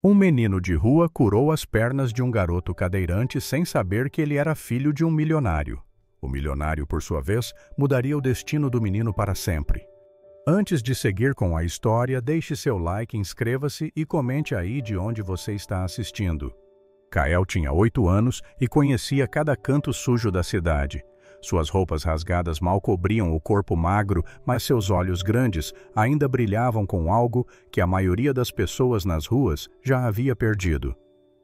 Um menino de rua curou as pernas de um garoto cadeirante sem saber que ele era filho de um milionário. O milionário, por sua vez, mudaria o destino do menino para sempre. Antes de seguir com a história, deixe seu like, inscreva-se e comente aí de onde você está assistindo. Kael tinha 8 anos e conhecia cada canto sujo da cidade. Suas roupas rasgadas mal cobriam o corpo magro, mas seus olhos grandes ainda brilhavam com algo que a maioria das pessoas nas ruas já havia perdido.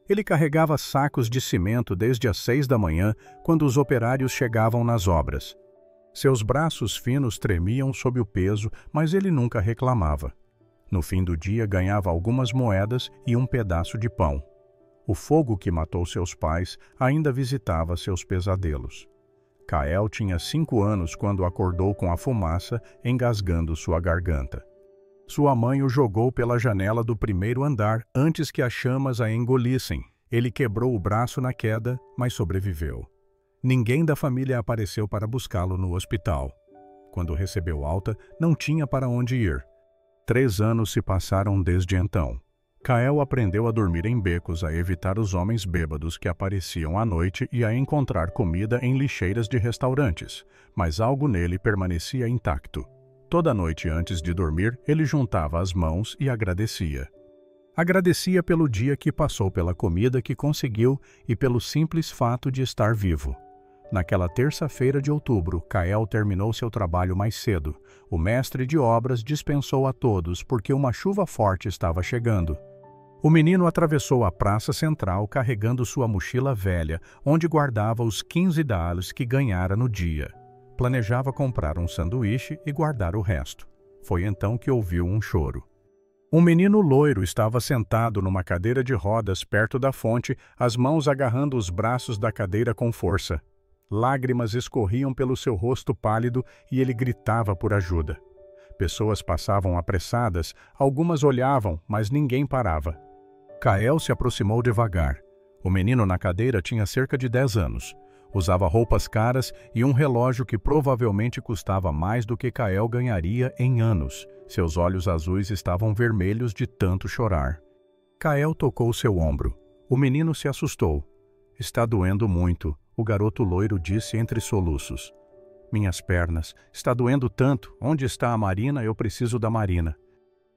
Ele carregava sacos de cimento desde as 6 da manhã, quando os operários chegavam nas obras. Seus braços finos tremiam sob o peso, mas ele nunca reclamava. No fim do dia ganhava algumas moedas e um pedaço de pão. O fogo que matou seus pais ainda visitava seus pesadelos. Kael tinha 5 anos quando acordou com a fumaça engasgando sua garganta. Sua mãe o jogou pela janela do primeiro andar antes que as chamas a engolissem. Ele quebrou o braço na queda, mas sobreviveu. Ninguém da família apareceu para buscá-lo no hospital. Quando recebeu alta, não tinha para onde ir. 3 anos se passaram desde então. Kael aprendeu a dormir em becos, a evitar os homens bêbados que apareciam à noite e a encontrar comida em lixeiras de restaurantes, mas algo nele permanecia intacto. Toda noite antes de dormir, ele juntava as mãos e agradecia. Agradecia pelo dia que passou, pela comida que conseguiu e pelo simples fato de estar vivo. Naquela terça-feira de outubro, Kael terminou seu trabalho mais cedo. O mestre de obras dispensou a todos porque uma chuva forte estava chegando. O menino atravessou a praça central carregando sua mochila velha, onde guardava os 15 dalos que ganhara no dia. Planejava comprar um sanduíche e guardar o resto. Foi então que ouviu um choro. Um menino loiro estava sentado numa cadeira de rodas perto da fonte, as mãos agarrando os braços da cadeira com força. Lágrimas escorriam pelo seu rosto pálido e ele gritava por ajuda. Pessoas passavam apressadas, algumas olhavam, mas ninguém parava. Kael se aproximou devagar. O menino na cadeira tinha cerca de 10 anos. Usava roupas caras e um relógio que provavelmente custava mais do que Kael ganharia em anos. Seus olhos azuis estavam vermelhos de tanto chorar. Kael tocou seu ombro. O menino se assustou. "Está doendo muito", o garoto loiro disse entre soluços. "Minhas pernas. Está doendo tanto. Onde está a Marina? Eu preciso da Marina."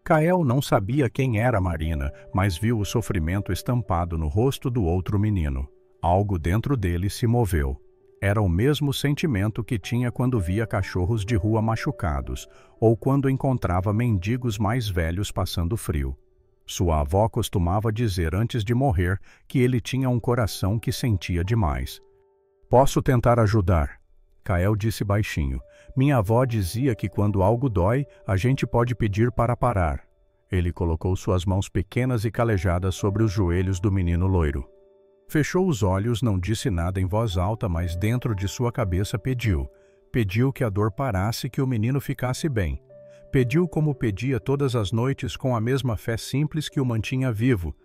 Kael não sabia quem era Marina, mas viu o sofrimento estampado no rosto do outro menino. Algo dentro dele se moveu. Era o mesmo sentimento que tinha quando via cachorros de rua machucados, ou quando encontrava mendigos mais velhos passando frio. Sua avó costumava dizer antes de morrer que ele tinha um coração que sentia demais. "Posso tentar ajudar?" Kael disse baixinho. "Minha avó dizia que quando algo dói, a gente pode pedir para parar." Ele colocou suas mãos pequenas e calejadas sobre os joelhos do menino loiro. Fechou os olhos, não disse nada em voz alta, mas dentro de sua cabeça pediu. Pediu que a dor parasse, que o menino ficasse bem. Pediu como pedia todas as noites, com a mesma fé simples que o mantinha vivo.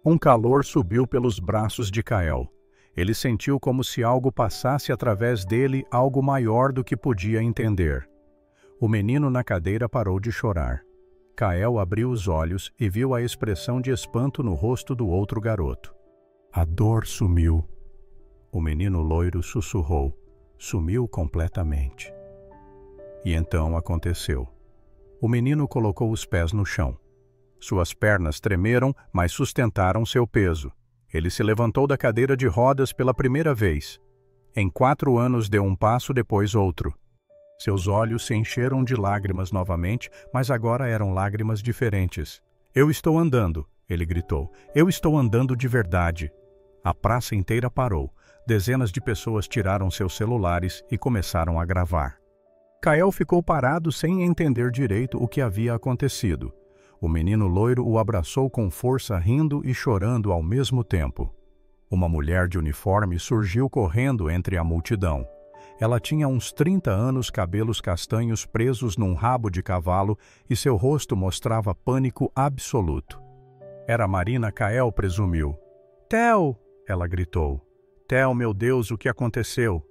Um calor subiu pelos braços de Kael. Ele sentiu como se algo passasse através dele, algo maior do que podia entender. O menino na cadeira parou de chorar. Kael abriu os olhos e viu a expressão de espanto no rosto do outro garoto. A dor sumiu. O menino loiro sussurrou. Sumiu completamente. E então aconteceu. O menino colocou os pés no chão. Suas pernas tremeram, mas sustentaram seu peso. Ele se levantou da cadeira de rodas pela primeira vez. Em 4 anos deu um passo, depois outro. Seus olhos se encheram de lágrimas novamente, mas agora eram lágrimas diferentes. "Eu estou andando", ele gritou. "Eu estou andando de verdade." A praça inteira parou. Dezenas de pessoas tiraram seus celulares e começaram a gravar. Kael ficou parado sem entender direito o que havia acontecido. O menino loiro o abraçou com força, rindo e chorando ao mesmo tempo. Uma mulher de uniforme surgiu correndo entre a multidão. Ela tinha uns 30 anos, cabelos castanhos presos num rabo de cavalo e seu rosto mostrava pânico absoluto. Era Marina. Kael presumiu. "Theo!" ela gritou. "Theo, meu Deus, o que aconteceu?"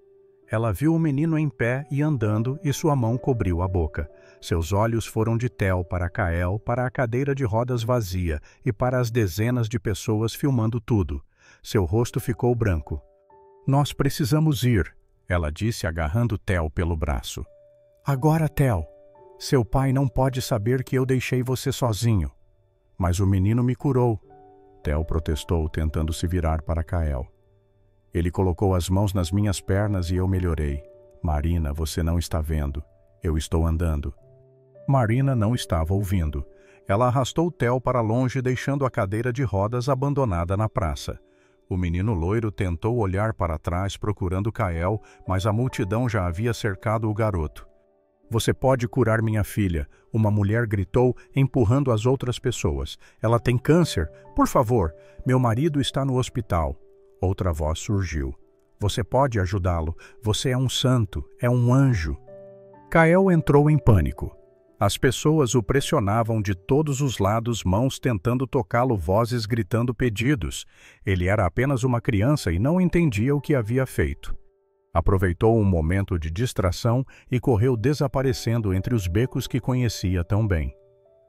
Ela viu o menino em pé e andando, e sua mão cobriu a boca. Seus olhos foram de Theo para Kael, para a cadeira de rodas vazia e para as dezenas de pessoas filmando tudo. Seu rosto ficou branco. Nós precisamos ir, ela disse agarrando Theo pelo braço. Agora, Theo. Seu pai não pode saber que eu deixei você sozinho. Mas o menino me curou. Theo protestou, tentando se virar para Kael. Ele colocou as mãos nas minhas pernas e eu melhorei. Marina, você não está vendo. Eu estou andando. Marina não estava ouvindo. Ela arrastou Theo para longe, deixando a cadeira de rodas abandonada na praça. O menino loiro tentou olhar para trás procurando Kael, mas a multidão já havia cercado o garoto. Você pode curar minha filha, uma mulher gritou, empurrando as outras pessoas. Ela tem câncer. Por favor, meu marido está no hospital. Outra voz surgiu. Você pode ajudá-lo. Você é um santo, é um anjo. Kael entrou em pânico. As pessoas o pressionavam de todos os lados, mãos tentando tocá-lo, vozes gritando pedidos. Ele era apenas uma criança e não entendia o que havia feito. Aproveitou um momento de distração e correu desaparecendo entre os becos que conhecia tão bem.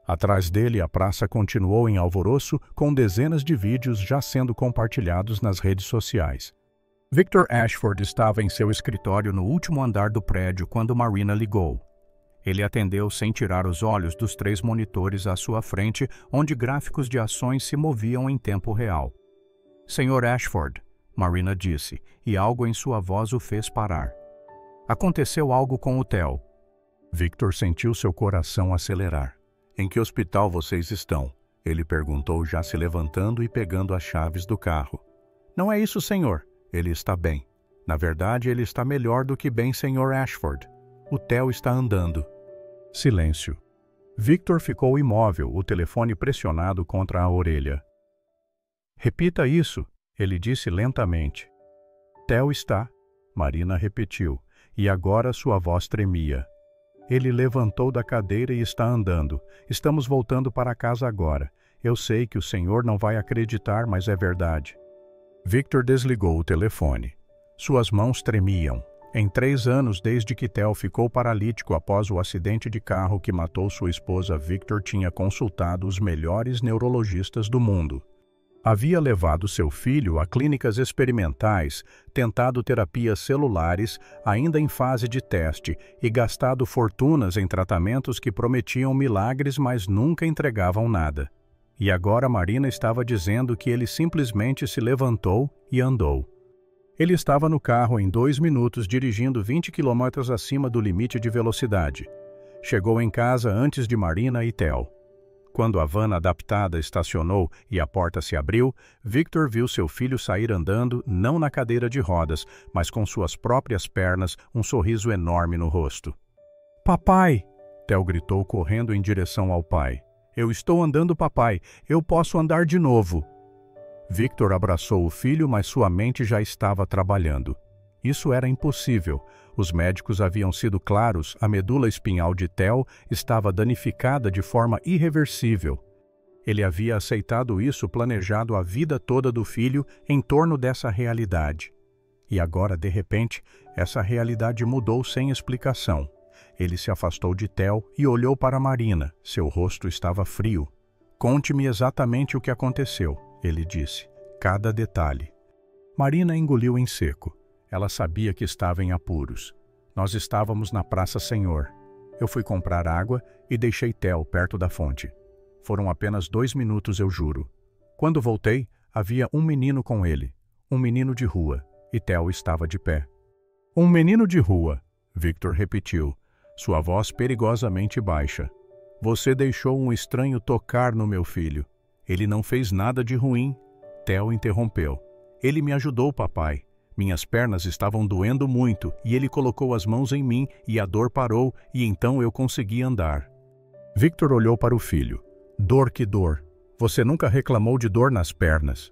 Atrás dele, a praça continuou em alvoroço, com dezenas de vídeos já sendo compartilhados nas redes sociais. Victor Ashford estava em seu escritório no último andar do prédio quando Marina ligou. Ele atendeu sem tirar os olhos dos 3 monitores à sua frente, onde gráficos de ações se moviam em tempo real. Sr. Ashford, Marina disse, e algo em sua voz o fez parar. Aconteceu algo com o Theo. Victor sentiu seu coração acelerar. Em que hospital vocês estão? Ele perguntou, já se levantando e pegando as chaves do carro. Não é isso, senhor. Ele está bem. Na verdade, ele está melhor do que bem, Sr. Ashford. O Theo está andando. Silêncio. Victor ficou imóvel, o telefone pressionado contra a orelha. Repita isso, ele disse lentamente. Theo está, Marina repetiu, e agora sua voz tremia. Ele levantou da cadeira e está andando. Estamos voltando para casa agora. Eu sei que o senhor não vai acreditar, mas é verdade. Victor desligou o telefone. Suas mãos tremiam. Em 3 anos desde que Theo ficou paralítico após o acidente de carro que matou sua esposa, Victor tinha consultado os melhores neurologistas do mundo. Havia levado seu filho a clínicas experimentais, tentado terapias celulares, ainda em fase de teste, e gastado fortunas em tratamentos que prometiam milagres, mas nunca entregavam nada. E agora Marina estava dizendo que ele simplesmente se levantou e andou. Ele estava no carro em 2 minutos, dirigindo 20 km acima do limite de velocidade. Chegou em casa antes de Marina e Theo. Quando a van adaptada estacionou e a porta se abriu, Victor viu seu filho sair andando, não na cadeira de rodas, mas com suas próprias pernas, um sorriso enorme no rosto. Papai! Theo gritou, correndo em direção ao pai. Eu estou andando, papai. Eu posso andar de novo. Victor abraçou o filho, mas sua mente já estava trabalhando. Isso era impossível. Os médicos haviam sido claros, a medula espinhal de Theo estava danificada de forma irreversível. Ele havia aceitado isso, planejado a vida toda do filho em torno dessa realidade. E agora, de repente, essa realidade mudou sem explicação. Ele se afastou de Theo e olhou para Marina. Seu rosto estava frio. Conte-me exatamente o que aconteceu, ele disse. Cada detalhe. Marina engoliu em seco. Ela sabia que estava em apuros. Nós estávamos na Praça Senhor. Eu fui comprar água e deixei Theo perto da fonte. Foram apenas 2 minutos, eu juro. Quando voltei, havia um menino com ele. Um menino de rua. E Theo estava de pé. Um menino de rua, Victor repetiu, sua voz perigosamente baixa. Você deixou um estranho tocar no meu filho. Ele não fez nada de ruim. Theo interrompeu. Ele me ajudou, papai. Minhas pernas estavam doendo muito e ele colocou as mãos em mim e a dor parou e então eu consegui andar. Victor olhou para o filho. Dor que dor. Você nunca reclamou de dor nas pernas.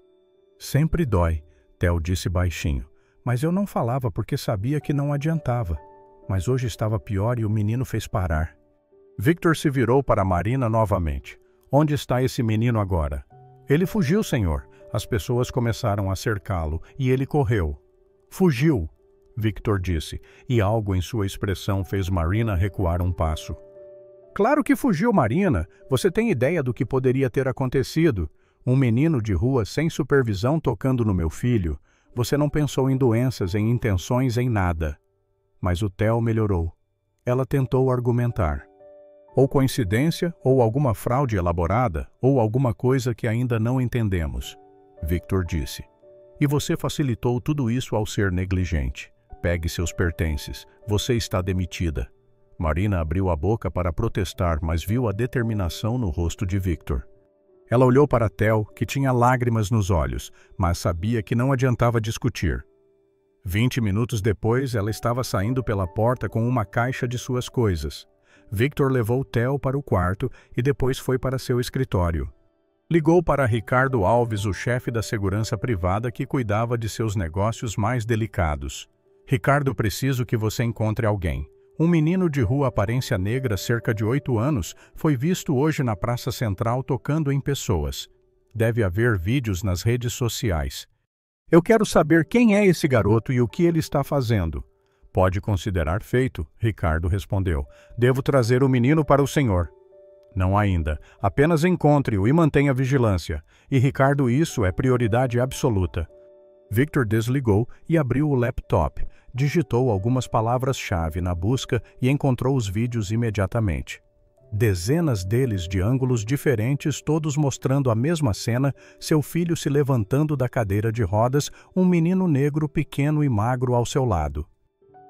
Sempre dói, Theo disse baixinho. Mas eu não falava porque sabia que não adiantava. Mas hoje estava pior e o menino fez parar. Victor se virou para Marina novamente. Onde está esse menino agora? Ele fugiu, senhor. As pessoas começaram a cercá-lo e ele correu. Fugiu! Victor disse, e algo em sua expressão fez Marina recuar um passo. Claro que fugiu, Marina. Você tem ideia do que poderia ter acontecido? Um menino de rua sem supervisão tocando no meu filho. Você não pensou em doenças, em intenções, em nada. Mas o Theo melhorou. Ela tentou argumentar. Ou coincidência, ou alguma fraude elaborada, ou alguma coisa que ainda não entendemos. Victor disse. E você facilitou tudo isso ao ser negligente. Pegue seus pertences. Você está demitida. Marina abriu a boca para protestar, mas viu a determinação no rosto de Victor. Ela olhou para Theo, que tinha lágrimas nos olhos, mas sabia que não adiantava discutir. 20 minutos depois, ela estava saindo pela porta com uma caixa de suas coisas. Victor levou Theo para o quarto e depois foi para seu escritório. Ligou para Ricardo Alves, o chefe da segurança privada que cuidava de seus negócios mais delicados. Ricardo, preciso que você encontre alguém. Um menino de rua aparência negra, cerca de 8 anos, foi visto hoje na Praça Central tocando em pessoas. Deve haver vídeos nas redes sociais. Eu quero saber quem é esse garoto e o que ele está fazendo. Pode considerar feito, Ricardo respondeu. Devo trazer o menino para o senhor. Não ainda. Apenas encontre-o e mantenha vigilância. E, Ricardo, isso é prioridade absoluta. Victor desligou e abriu o laptop. Digitou algumas palavras-chave na busca e encontrou os vídeos imediatamente. Dezenas deles de ângulos diferentes, todos mostrando a mesma cena, seu filho se levantando da cadeira de rodas, um menino negro pequeno e magro ao seu lado.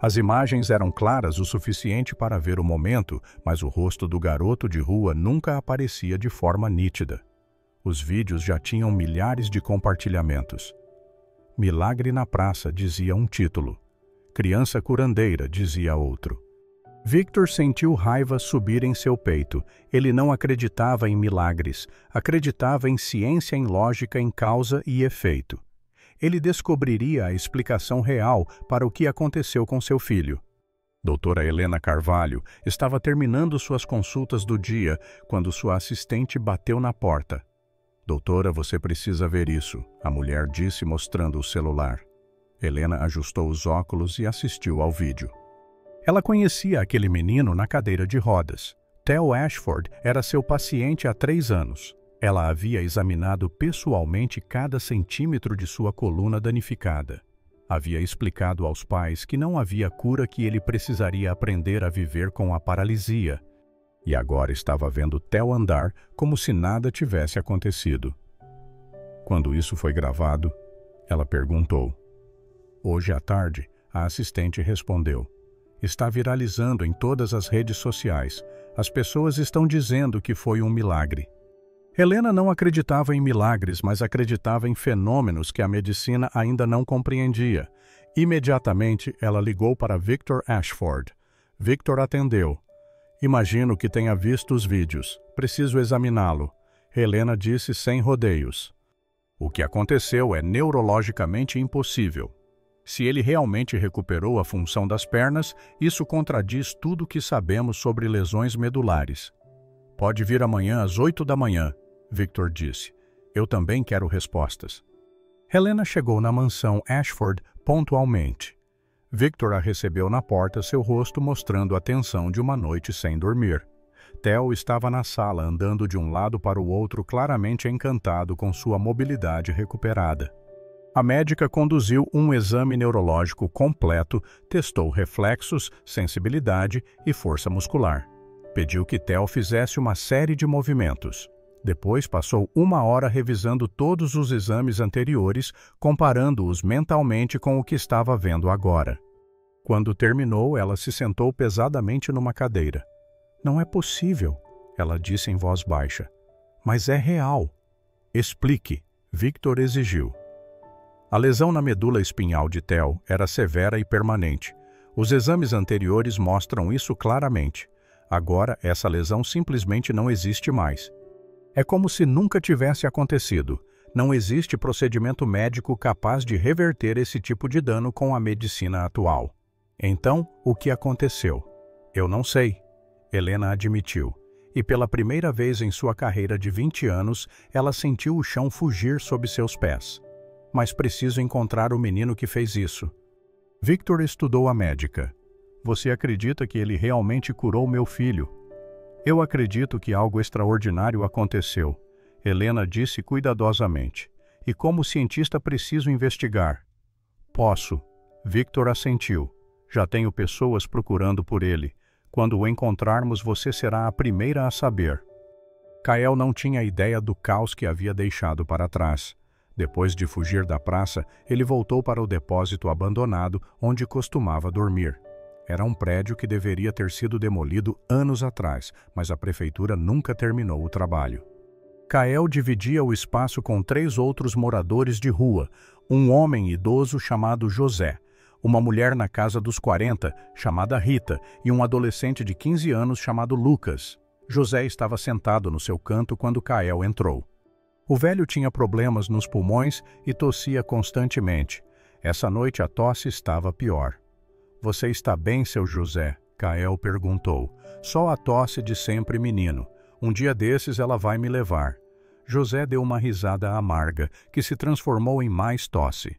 As imagens eram claras o suficiente para ver o momento, mas o rosto do garoto de rua nunca aparecia de forma nítida. Os vídeos já tinham milhares de compartilhamentos. Milagre na praça, dizia um título. Criança curandeira, dizia outro. Victor sentiu raiva subir em seu peito. Ele não acreditava em milagres, acreditava em ciência, em lógica, em causa e efeito. Ele descobriria a explicação real para o que aconteceu com seu filho. Doutora Helena Carvalho estava terminando suas consultas do dia quando sua assistente bateu na porta. Doutora, você precisa ver isso, a mulher disse mostrando o celular. Helena ajustou os óculos e assistiu ao vídeo. Ela conhecia aquele menino na cadeira de rodas. Theo Ashford era seu paciente há 3 anos. Ela havia examinado pessoalmente cada centímetro de sua coluna danificada. Havia explicado aos pais que não havia cura, que ele precisaria aprender a viver com a paralisia. E agora estava vendo Theo andar como se nada tivesse acontecido. Quando isso foi gravado, ela perguntou. Hoje à tarde, a assistente respondeu. Está viralizando em todas as redes sociais. As pessoas estão dizendo que foi um milagre. Helena não acreditava em milagres, mas acreditava em fenômenos que a medicina ainda não compreendia. Imediatamente, ela ligou para Victor Ashford. Victor atendeu. Imagino que tenha visto os vídeos. Preciso examiná-lo. Helena disse sem rodeios. O que aconteceu é neurologicamente impossível. Se ele realmente recuperou a função das pernas, isso contradiz tudo o que sabemos sobre lesões medulares. Pode vir amanhã às 8 da manhã, Victor disse. Eu também quero respostas. Helena chegou na mansão Ashford pontualmente. Victor a recebeu na porta, seu rosto mostrando a tensão de uma noite sem dormir. Theo estava na sala, andando de um lado para o outro, claramente encantado com sua mobilidade recuperada. A médica conduziu um exame neurológico completo, testou reflexos, sensibilidade e força muscular. Pediu que Theo fizesse uma série de movimentos. Depois passou 1 hora revisando todos os exames anteriores, comparando-os mentalmente com o que estava vendo agora. Quando terminou, ela se sentou pesadamente numa cadeira. Não é possível, ela disse em voz baixa. Mas é real. Explique, Victor exigiu. A lesão na medula espinhal de Theo era severa e permanente. Os exames anteriores mostram isso claramente. Agora, essa lesão simplesmente não existe mais. É como se nunca tivesse acontecido. Não existe procedimento médico capaz de reverter esse tipo de dano com a medicina atual. Então, o que aconteceu? Eu não sei, Helena admitiu. E pela primeira vez em sua carreira de 20 anos, ela sentiu o chão fugir sob seus pés. Mas preciso encontrar o menino que fez isso. Victor estudou a médica. Você acredita que ele realmente curou meu filho? Eu acredito que algo extraordinário aconteceu, Helena disse cuidadosamente. E como cientista preciso investigar. Posso. Victor assentiu. Já tenho pessoas procurando por ele. Quando o encontrarmos, você será a primeira a saber. Kael não tinha ideia do caos que havia deixado para trás. Depois de fugir da praça, ele voltou para o depósito abandonado onde costumava dormir. Era um prédio que deveria ter sido demolido anos atrás, mas a prefeitura nunca terminou o trabalho. Kael dividia o espaço com 3 outros moradores de rua, um homem idoso chamado José, uma mulher na casa dos 40, chamada Rita, e um adolescente de 15 anos chamado Lucas. José estava sentado no seu canto quando Kael entrou. O velho tinha problemas nos pulmões e tossia constantemente. Essa noite a tosse estava pior. Você está bem, seu José? Kael perguntou. Só a tosse de sempre, menino. Um dia desses ela vai me levar. José deu uma risada amarga, que se transformou em mais tosse.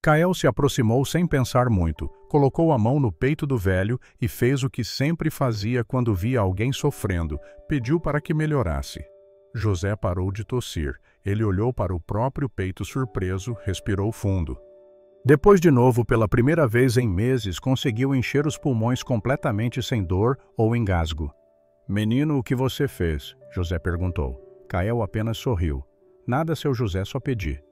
Kael se aproximou sem pensar muito, colocou a mão no peito do velho e fez o que sempre fazia quando via alguém sofrendo, pediu para que melhorasse. José parou de tossir. Ele olhou para o próprio peito surpreso, respirou fundo. Depois de novo, pela primeira vez em meses, conseguiu encher os pulmões completamente sem dor ou engasgo. Menino, o que você fez? José perguntou. Kael apenas sorriu. Nada, seu José, só pedi.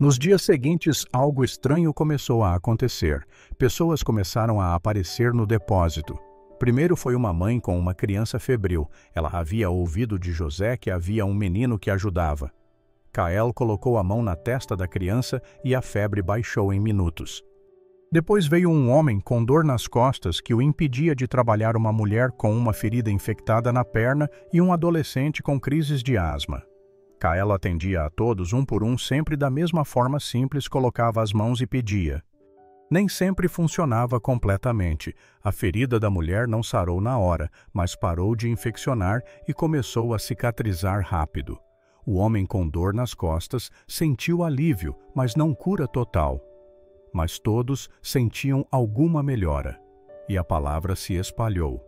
Nos dias seguintes, algo estranho começou a acontecer. Pessoas começaram a aparecer no depósito. Primeiro foi uma mãe com uma criança febril. Ela havia ouvido de José que havia um menino que ajudava. Kael colocou a mão na testa da criança e a febre baixou em minutos. Depois veio um homem com dor nas costas que o impedia de trabalhar, uma mulher com uma ferida infectada na perna e um adolescente com crises de asma. Kael atendia a todos um por um, sempre da mesma forma simples, colocava as mãos e pedia. Nem sempre funcionava completamente. A ferida da mulher não sarou na hora, mas parou de infeccionar e começou a cicatrizar rápido. O homem com dor nas costas sentiu alívio, mas não cura total. Mas todos sentiam alguma melhora, e a palavra se espalhou.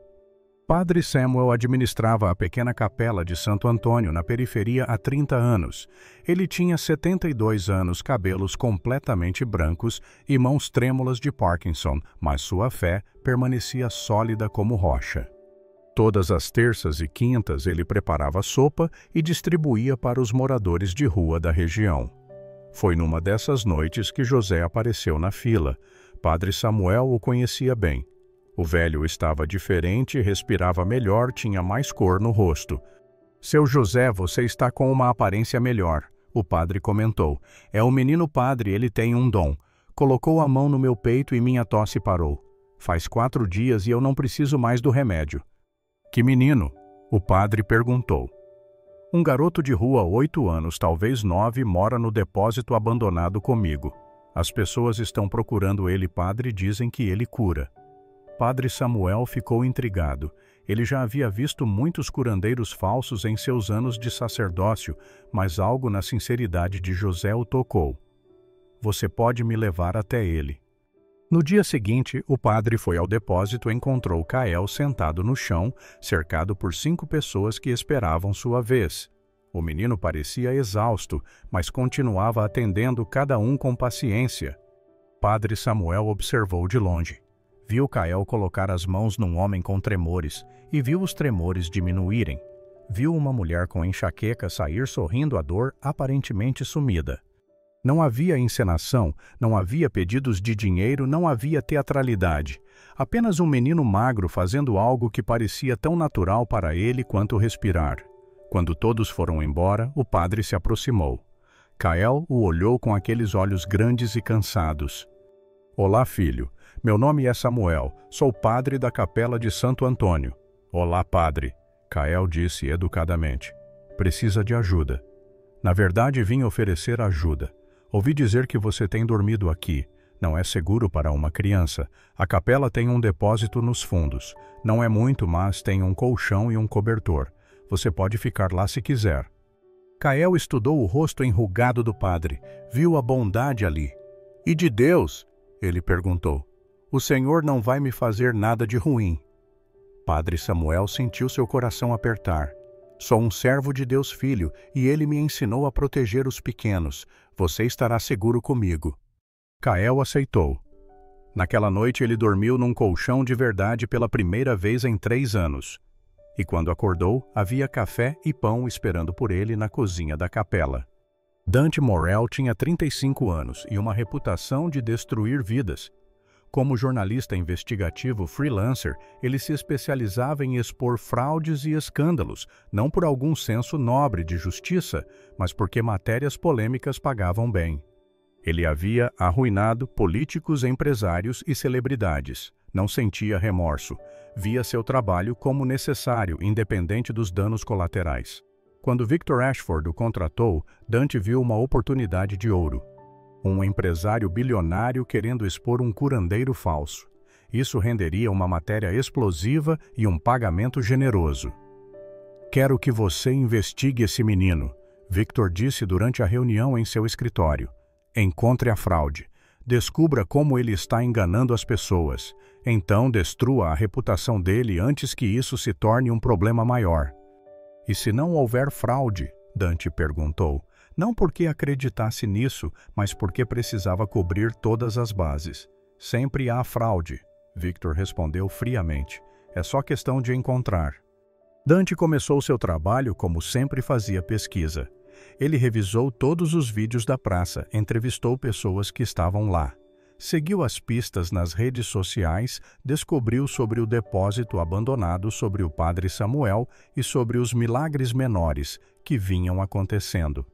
Padre Samuel administrava a pequena capela de Santo Antônio na periferia há 30 anos. Ele tinha 72 anos, cabelos completamente brancos e mãos trêmulas de Parkinson, mas sua fé permanecia sólida como rocha. Todas as terças e quintas ele preparava sopa e distribuía para os moradores de rua da região. Foi numa dessas noites que José apareceu na fila. Padre Samuel o conhecia bem. O velho estava diferente, respirava melhor, tinha mais cor no rosto. Seu José, você está com uma aparência melhor, o padre comentou. É o menino padre, ele tem um dom. Colocou a mão no meu peito e minha tosse parou. Faz 4 dias e eu não preciso mais do remédio. Que menino? O padre perguntou. Um garoto de rua, 8 anos, talvez 9, mora no depósito abandonado comigo. As pessoas estão procurando ele, padre, dizem que ele cura. Padre Samuel ficou intrigado. Ele já havia visto muitos curandeiros falsos em seus anos de sacerdócio, mas algo na sinceridade de José o tocou. Você pode me levar até ele. No dia seguinte, o padre foi ao depósito e encontrou Kael sentado no chão, cercado por 5 pessoas que esperavam sua vez. O menino parecia exausto, mas continuava atendendo cada um com paciência. Padre Samuel observou de longe. Viu Kael colocar as mãos num homem com tremores e viu os tremores diminuírem. Viu uma mulher com enxaqueca sair sorrindo, a dor aparentemente sumida. Não havia encenação, não havia pedidos de dinheiro, não havia teatralidade. Apenas um menino magro fazendo algo que parecia tão natural para ele quanto respirar. Quando todos foram embora, o padre se aproximou. Kael o olhou com aqueles olhos grandes e cansados. Olá, filho. Meu nome é Samuel. Sou padre da capela de Santo Antônio. Olá, padre. Kael disse educadamente. Precisa de ajuda. Na verdade, vim oferecer ajuda. Ouvi dizer que você tem dormido aqui. Não é seguro para uma criança. A capela tem um depósito nos fundos. Não é muito, mas tem um colchão e um cobertor. Você pode ficar lá se quiser. Kael estudou o rosto enrugado do padre. Viu a bondade ali. E de Deus? Ele perguntou. O Senhor não vai me fazer nada de ruim. Padre Samuel sentiu seu coração apertar. Sou um servo de Deus Filho, e ele me ensinou a proteger os pequenos. Você estará seguro comigo. Kael aceitou. Naquela noite ele dormiu num colchão de verdade pela primeira vez em 3 anos. E quando acordou, havia café e pão esperando por ele na cozinha da capela. Dante Morel tinha 35 anos e uma reputação de destruir vidas. Como jornalista investigativo freelancer, ele se especializava em expor fraudes e escândalos, não por algum senso nobre de justiça, mas porque matérias polêmicas pagavam bem. Ele havia arruinado políticos, empresários e celebridades. Não sentia remorso. Via seu trabalho como necessário, independente dos danos colaterais. Quando Victor Ashford o contratou, Dante viu uma oportunidade de ouro. Um empresário bilionário querendo expor um curandeiro falso. Isso renderia uma matéria explosiva e um pagamento generoso. Quero que você investigue esse menino, Victor disse durante a reunião em seu escritório. Encontre a fraude. Descubra como ele está enganando as pessoas. Então destrua a reputação dele antes que isso se torne um problema maior. E se não houver fraude? Dante perguntou. Não porque acreditasse nisso, mas porque precisava cobrir todas as bases. Sempre há fraude, Victor respondeu friamente. É só questão de encontrar. Dante começou seu trabalho como sempre fazia pesquisa. Ele revisou todos os vídeos da praça, entrevistou pessoas que estavam lá. Seguiu as pistas nas redes sociais, descobriu sobre o depósito abandonado sobre o Padre Samuel e sobre os milagres menores que vinham acontecendo.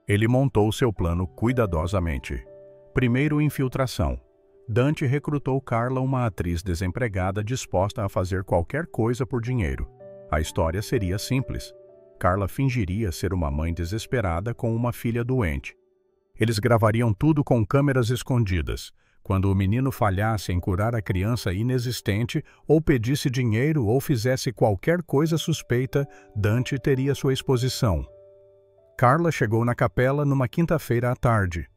Ele montou seu plano cuidadosamente. Primeiro, infiltração. Dante recrutou Carla, uma atriz desempregada disposta a fazer qualquer coisa por dinheiro. A história seria simples. Carla fingiria ser uma mãe desesperada com uma filha doente. Eles gravariam tudo com câmeras escondidas. Quando o menino falhasse em curar a criança inexistente, ou pedisse dinheiro ou fizesse qualquer coisa suspeita, Dante teria sua exposição. Carla chegou na capela numa quinta-feira à tarde.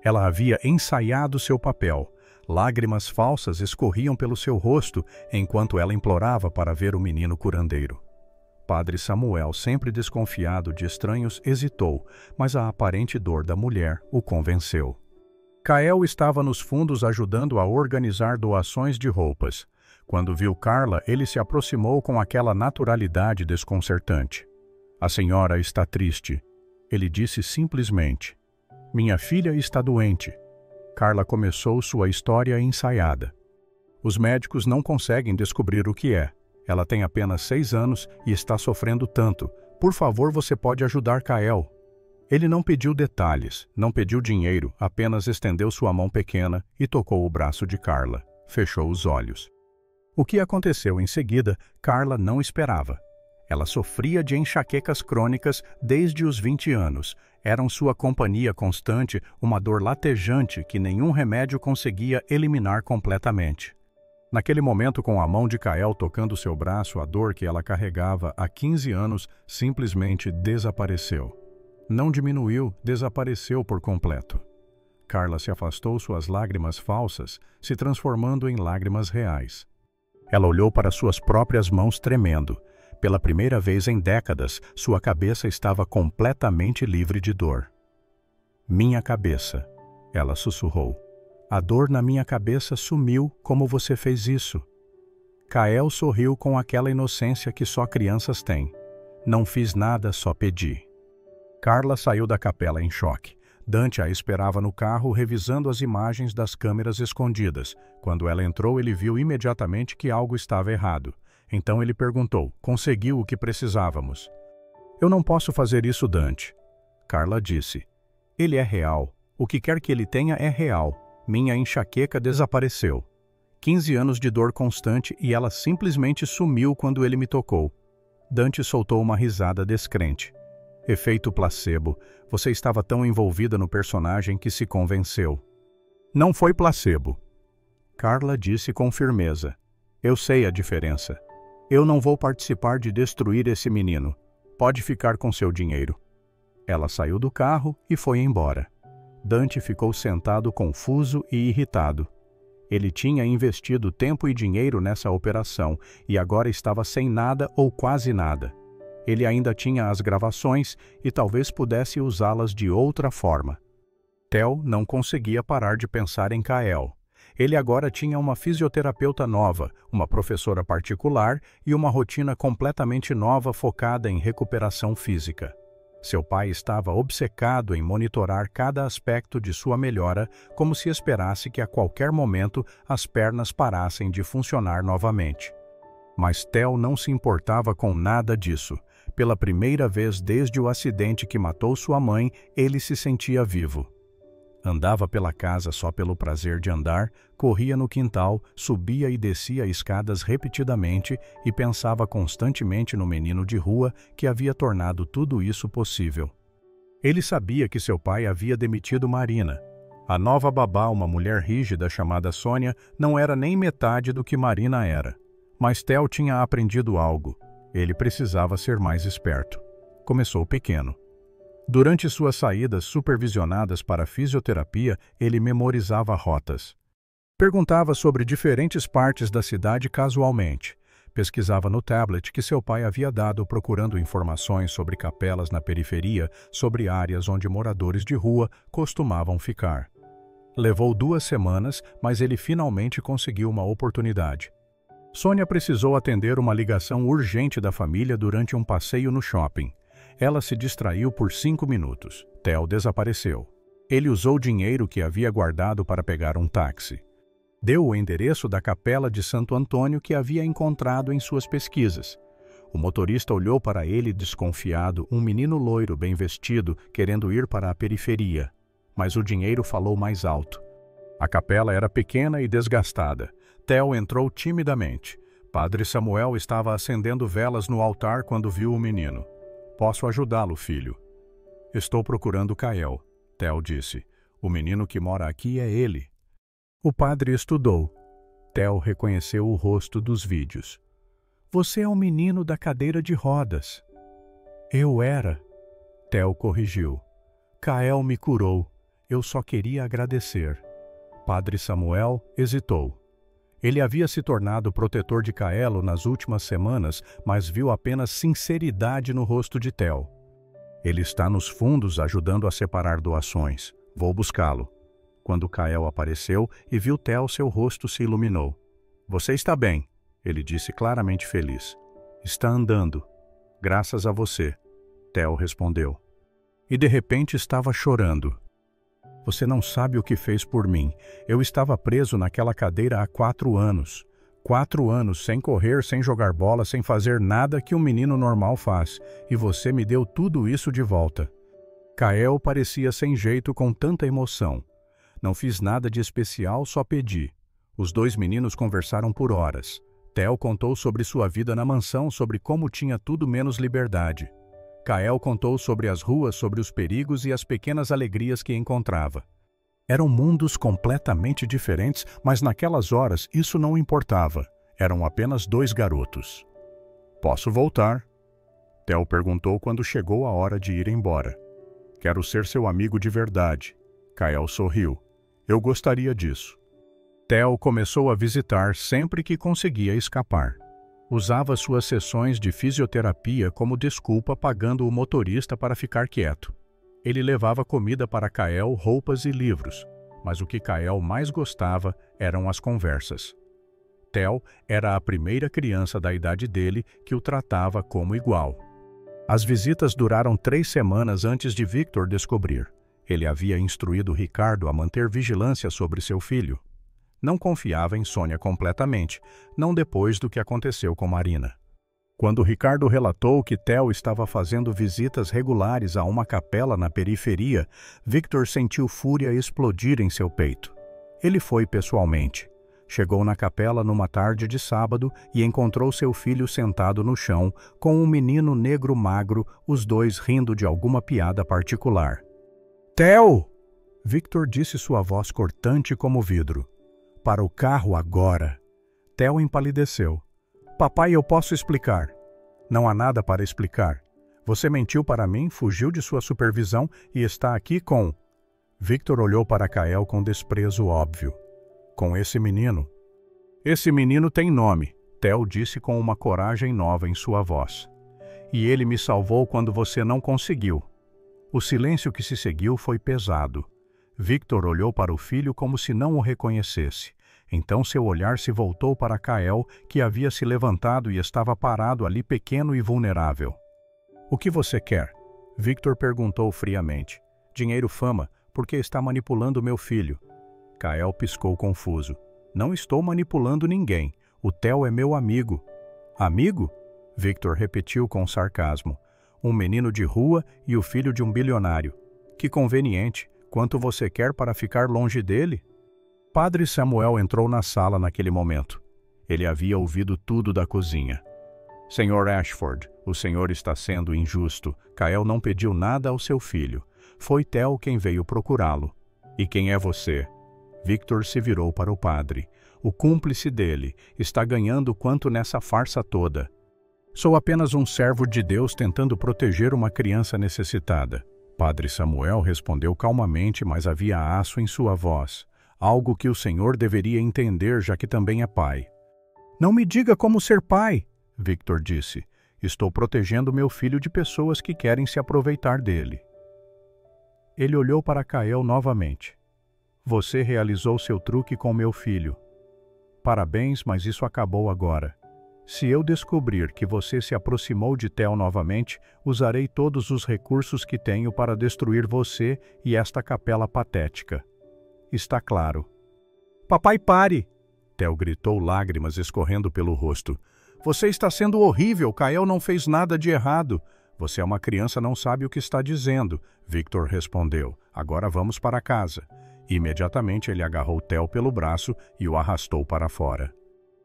Ela havia ensaiado seu papel. Lágrimas falsas escorriam pelo seu rosto enquanto ela implorava para ver o menino curandeiro. Padre Samuel, sempre desconfiado de estranhos, hesitou, mas a aparente dor da mulher o convenceu. Kael estava nos fundos ajudando a organizar doações de roupas. Quando viu Carla, ele se aproximou com aquela naturalidade desconcertante. A senhora está triste. Ele disse simplesmente. Minha filha está doente. Carla começou sua história ensaiada. Os médicos não conseguem descobrir o que é. Ela tem apenas 6 anos e está sofrendo tanto. Por favor, você pode ajudar Kael. Ele não pediu detalhes, não pediu dinheiro, apenas estendeu sua mão pequena e tocou o braço de Carla. Fechou os olhos. O que aconteceu em seguida, Carla não esperava. Ela sofria de enxaquecas crônicas desde os 20 anos. Eram sua companhia constante, uma dor latejante que nenhum remédio conseguia eliminar completamente. Naquele momento, com a mão de Kael tocando seu braço, a dor que ela carregava há 15 anos simplesmente desapareceu. Não diminuiu, desapareceu por completo. Carla se afastou, suas lágrimas falsas se transformando em lágrimas reais. Ela olhou para suas próprias mãos tremendo. Pela primeira vez em décadas, sua cabeça estava completamente livre de dor. Minha cabeça, ela sussurrou. A dor na minha cabeça sumiu. Como você fez isso? Kael sorriu com aquela inocência que só crianças têm. Não fiz nada, só pedi. Carla saiu da capela em choque. Dante a esperava no carro, revisando as imagens das câmeras escondidas. Quando ela entrou, ele viu imediatamente que algo estava errado. Então ele perguntou, conseguiu o que precisávamos? Eu não posso fazer isso, Dante. Carla disse, ele é real. O que quer que ele tenha é real. Minha enxaqueca desapareceu. 15 anos de dor constante e ela simplesmente sumiu quando ele me tocou. Dante soltou uma risada descrente. Efeito placebo. Você estava tão envolvida no personagem que se convenceu. Não foi placebo. Carla disse com firmeza. Eu sei a diferença. Eu não vou participar de destruir esse menino. Pode ficar com seu dinheiro. Ela saiu do carro e foi embora. Dante ficou sentado confuso e irritado. Ele tinha investido tempo e dinheiro nessa operação e agora estava sem nada ou quase nada. Ele ainda tinha as gravações e talvez pudesse usá-las de outra forma. Theo não conseguia parar de pensar em Kael. Ele agora tinha uma fisioterapeuta nova, uma professora particular e uma rotina completamente nova focada em recuperação física. Seu pai estava obcecado em monitorar cada aspecto de sua melhora, como se esperasse que a qualquer momento as pernas parassem de funcionar novamente. Mas Theo não se importava com nada disso. Pela primeira vez desde o acidente que matou sua mãe, ele se sentia vivo. Andava pela casa só pelo prazer de andar, corria no quintal, subia e descia escadas repetidamente e pensava constantemente no menino de rua que havia tornado tudo isso possível. Ele sabia que seu pai havia demitido Marina. A nova babá, uma mulher rígida chamada Sônia, não era nem metade do que Marina era. Mas Theo tinha aprendido algo. Ele precisava ser mais esperto. Começou pequeno. Durante suas saídas supervisionadas para a fisioterapia, ele memorizava rotas. Perguntava sobre diferentes partes da cidade casualmente. Pesquisava no tablet que seu pai havia dado procurando informações sobre capelas na periferia, sobre áreas onde moradores de rua costumavam ficar. Levou 2 semanas, mas ele finalmente conseguiu uma oportunidade. Sônia precisou atender uma ligação urgente da família durante um passeio no shopping. Ela se distraiu por 5 minutos. Theo desapareceu. Ele usou o dinheiro que havia guardado para pegar um táxi. Deu o endereço da capela de Santo Antônio que havia encontrado em suas pesquisas. O motorista olhou para ele desconfiado, um menino loiro bem vestido, querendo ir para a periferia. Mas o dinheiro falou mais alto. A capela era pequena e desgastada. Theo entrou timidamente. Padre Samuel estava acendendo velas no altar quando viu o menino. Posso ajudá-lo, filho. Estou procurando Kael, Theo disse. O menino que mora aqui é ele. O padre estudou. Theo reconheceu o rosto dos vídeos. Você é o menino da cadeira de rodas. Eu era. Theo corrigiu. Kael me curou. Eu só queria agradecer. Padre Samuel hesitou. Ele havia se tornado protetor de Kaelo nas últimas semanas, mas viu apenas sinceridade no rosto de Theo. Ele está nos fundos ajudando a separar doações. Vou buscá-lo. Quando Kael apareceu e viu Theo, seu rosto se iluminou. Você está bem, ele disse claramente feliz. Está andando. Graças a você, Theo respondeu. E de repente estava chorando. Você não sabe o que fez por mim. Eu estava preso naquela cadeira há 4 anos. 4 anos sem correr, sem jogar bola, sem fazer nada que um menino normal faz. E você me deu tudo isso de volta. Kael parecia sem jeito com tanta emoção. Não fiz nada de especial, só pedi. Os 2 meninos conversaram por horas. Theo contou sobre sua vida na mansão, sobre como tinha tudo menos liberdade. Kael contou sobre as ruas, sobre os perigos e as pequenas alegrias que encontrava. Eram mundos completamente diferentes, mas naquelas horas isso não importava. Eram apenas 2 garotos. Posso voltar? Theo perguntou quando chegou a hora de ir embora. Quero ser seu amigo de verdade. Kael sorriu. Eu gostaria disso. Theo começou a visitar sempre que conseguia escapar. Usava suas sessões de fisioterapia como desculpa, pagando o motorista para ficar quieto. Ele levava comida para Kael, roupas e livros, mas o que Kael mais gostava eram as conversas. Theo era a primeira criança da idade dele que o tratava como igual. As visitas duraram 3 semanas antes de Victor descobrir. Ele havia instruído Ricardo a manter vigilância sobre seu filho. Não confiava em Sônia completamente, não depois do que aconteceu com Marina. Quando Ricardo relatou que Theo estava fazendo visitas regulares a uma capela na periferia, Victor sentiu fúria explodir em seu peito. Ele foi pessoalmente. Chegou na capela numa tarde de sábado e encontrou seu filho sentado no chão, com um menino negro magro, os 2 rindo de alguma piada particular. Theo! Victor disse, sua voz cortante como vidro. Para o carro agora. Theo empalideceu. Papai, eu posso explicar. Não há nada para explicar. Você mentiu para mim, fugiu de sua supervisão e está aqui com... Victor olhou para Kael com desprezo óbvio. Com esse menino? Esse menino tem nome, Theo disse com uma coragem nova em sua voz. E ele me salvou quando você não conseguiu. O silêncio que se seguiu foi pesado. Victor olhou para o filho como se não o reconhecesse. Então seu olhar se voltou para Kael, que havia se levantado e estava parado ali pequeno e vulnerável. O que você quer? Victor perguntou friamente. Dinheiro, fama, porque está manipulando meu filho. Kael piscou confuso. Não estou manipulando ninguém. O Theo é meu amigo. Amigo? Victor repetiu com sarcasmo. Um menino de rua e o filho de um bilionário. Que conveniente. Quanto você quer para ficar longe dele? Padre Samuel entrou na sala naquele momento. Ele havia ouvido tudo da cozinha. Senhor Ashford, o senhor está sendo injusto. Kael não pediu nada ao seu filho. Foi Theo quem veio procurá-lo. E quem é você? Victor se virou para o padre. O cúmplice dele está ganhando quanto nessa farsa toda. Sou apenas um servo de Deus tentando proteger uma criança necessitada. Padre Samuel respondeu calmamente, mas havia aço em sua voz. Algo que o senhor deveria entender, já que também é pai. Não me diga como ser pai, Victor disse. Estou protegendo meu filho de pessoas que querem se aproveitar dele. Ele olhou para Kael novamente. Você realizou seu truque com meu filho. Parabéns, mas isso acabou agora. Se eu descobrir que você se aproximou de Theo novamente, usarei todos os recursos que tenho para destruir você e esta capela patética. Está claro. Papai, pare! Theo gritou, lágrimas escorrendo pelo rosto. Você está sendo horrível, Kael não fez nada de errado. Você é uma criança, não sabe o que está dizendo, Victor respondeu. Agora vamos para casa. Imediatamente ele agarrou Theo pelo braço e o arrastou para fora.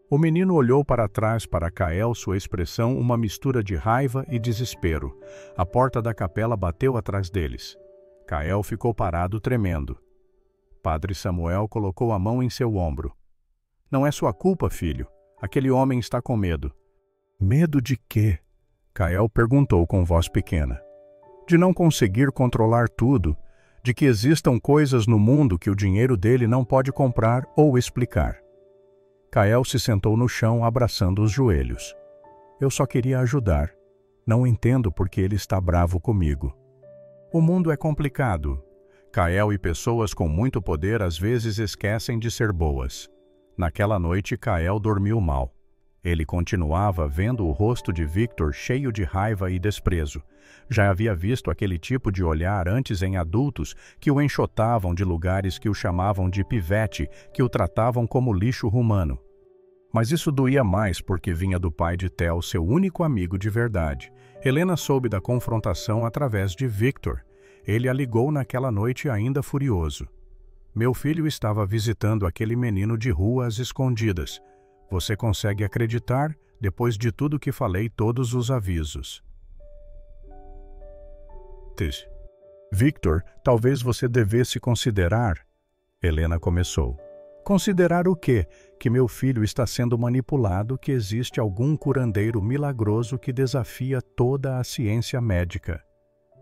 O menino olhou para trás para Kael, sua expressão uma mistura de raiva e desespero. A porta da capela bateu atrás deles. Kael ficou parado, tremendo. Padre Samuel colocou a mão em seu ombro. Não é sua culpa, filho. Aquele homem está com medo. Medo de quê? Kael perguntou com voz pequena. De não conseguir controlar tudo, de que existam coisas no mundo que o dinheiro dele não pode comprar ou explicar. Kael se sentou no chão, abraçando os joelhos. Eu só queria ajudar. Não entendo por que ele está bravo comigo. O mundo é complicado. Kael e pessoas com muito poder às vezes esquecem de ser boas. Naquela noite, Kael dormiu mal. Ele continuava vendo o rosto de Victor cheio de raiva e desprezo. Já havia visto aquele tipo de olhar antes em adultos que o enxotavam de lugares que o chamavam de pivete, que o tratavam como lixo humano. Mas isso doía mais porque vinha do pai de Theo, seu único amigo de verdade. Helena soube da confrontação através de Victor. Ele a ligou naquela noite ainda furioso. Meu filho estava visitando aquele menino de rua às escondidas. Você consegue acreditar, depois de tudo que falei, todos os avisos. Victor, talvez você devesse considerar... Helena começou. Considerar o quê? Que meu filho está sendo manipulado, que existe algum curandeiro milagroso que desafia toda a ciência médica.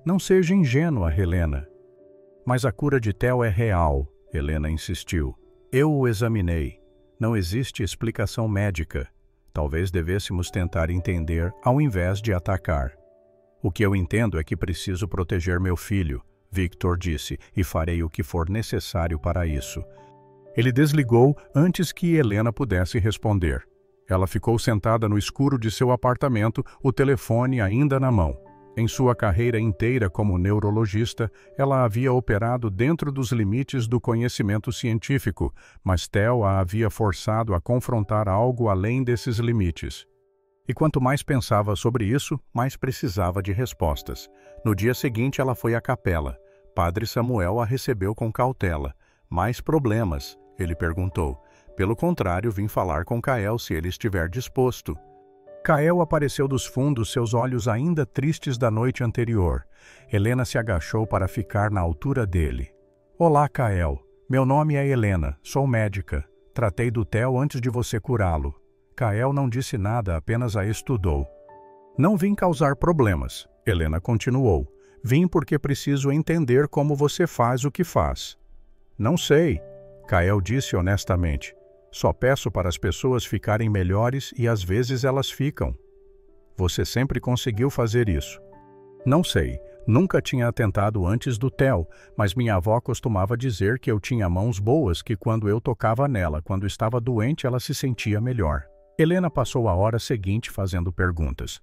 Não seja ingênua, Helena. Mas a cura de Theo é real, Helena insistiu. Eu o examinei. Não existe explicação médica. Talvez devêssemos tentar entender ao invés de atacar. O que eu entendo é que preciso proteger meu filho, Victor disse, e farei o que for necessário para isso. Ele desligou antes que Helena pudesse responder. Ela ficou sentada no escuro de seu apartamento, o telefone ainda na mão. Em sua carreira inteira como neurologista, ela havia operado dentro dos limites do conhecimento científico, mas Theo a havia forçado a confrontar algo além desses limites. E quanto mais pensava sobre isso, mais precisava de respostas. No dia seguinte, ela foi à capela. Padre Samuel a recebeu com cautela. Mais problemas? Ele perguntou. Pelo contrário, vim falar com Kael se ele estiver disposto. Kael apareceu dos fundos, seus olhos ainda tristes da noite anterior. Helena se agachou para ficar na altura dele. Olá, Kael. Meu nome é Helena, sou médica. Tratei do Theo antes de você curá-lo. Kael não disse nada, apenas a estudou. Não vim causar problemas, Helena continuou. Vim porque preciso entender como você faz o que faz. Não sei. Kael disse honestamente: só peço para as pessoas ficarem melhores e às vezes elas ficam. Você sempre conseguiu fazer isso. Não sei, nunca tinha tentado antes do Theo, mas minha avó costumava dizer que eu tinha mãos boas, que quando eu tocava nela, quando estava doente, ela se sentia melhor. Helena passou a hora seguinte fazendo perguntas.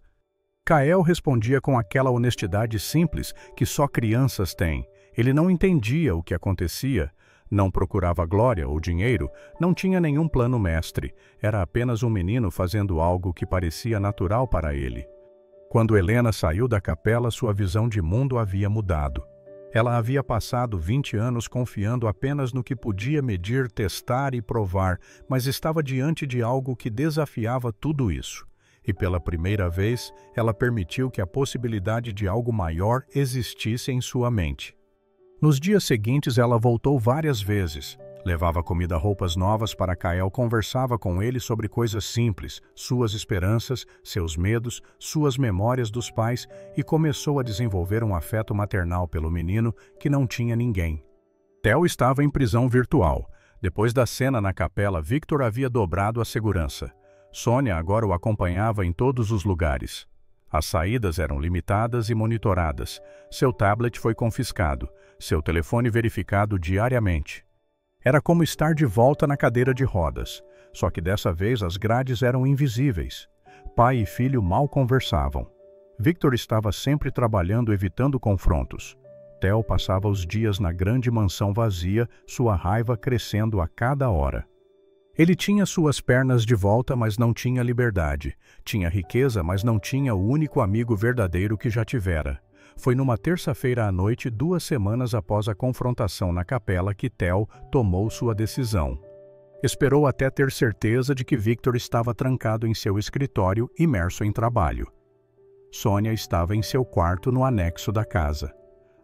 Kael respondia com aquela honestidade simples que só crianças têm. Ele não entendia o que acontecia, não procurava glória ou dinheiro, não tinha nenhum plano mestre, era apenas um menino fazendo algo que parecia natural para ele. Quando Helena saiu da capela, sua visão de mundo havia mudado. Ela havia passado 20 anos confiando apenas no que podia medir, testar e provar, mas estava diante de algo que desafiava tudo isso. E pela primeira vez, ela permitiu que a possibilidade de algo maior existisse em sua mente. Nos dias seguintes, ela voltou várias vezes. Levava comida, roupas novas para Kael, conversava com ele sobre coisas simples, suas esperanças, seus medos, suas memórias dos pais, e começou a desenvolver um afeto maternal pelo menino que não tinha ninguém. Theo estava em prisão virtual. Depois da cena na capela, Victor havia dobrado a segurança. Sônia agora o acompanhava em todos os lugares. As saídas eram limitadas e monitoradas. Seu tablet foi confiscado, seu telefone verificado diariamente. Era como estar de volta na cadeira de rodas, só que dessa vez as grades eram invisíveis. Pai e filho mal conversavam. Victor estava sempre trabalhando, evitando confrontos. Theo passava os dias na grande mansão vazia, sua raiva crescendo a cada hora. Ele tinha suas pernas de volta, mas não tinha liberdade. Tinha riqueza, mas não tinha o único amigo verdadeiro que já tivera. Foi numa terça-feira à noite, 2 semanas após a confrontação na capela, que Theo tomou sua decisão. Esperou até ter certeza de que Victor estava trancado em seu escritório, imerso em trabalho. Sônia estava em seu quarto no anexo da casa.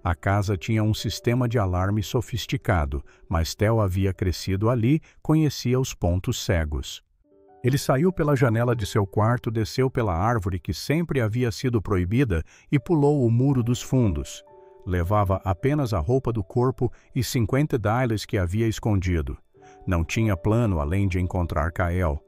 A casa tinha um sistema de alarme sofisticado, mas Theo havia crescido ali, conhecia os pontos cegos. Ele saiu pela janela de seu quarto, desceu pela árvore que sempre havia sido proibida e pulou o muro dos fundos. Levava apenas a roupa do corpo e $50 que havia escondido. Não tinha plano além de encontrar Kael.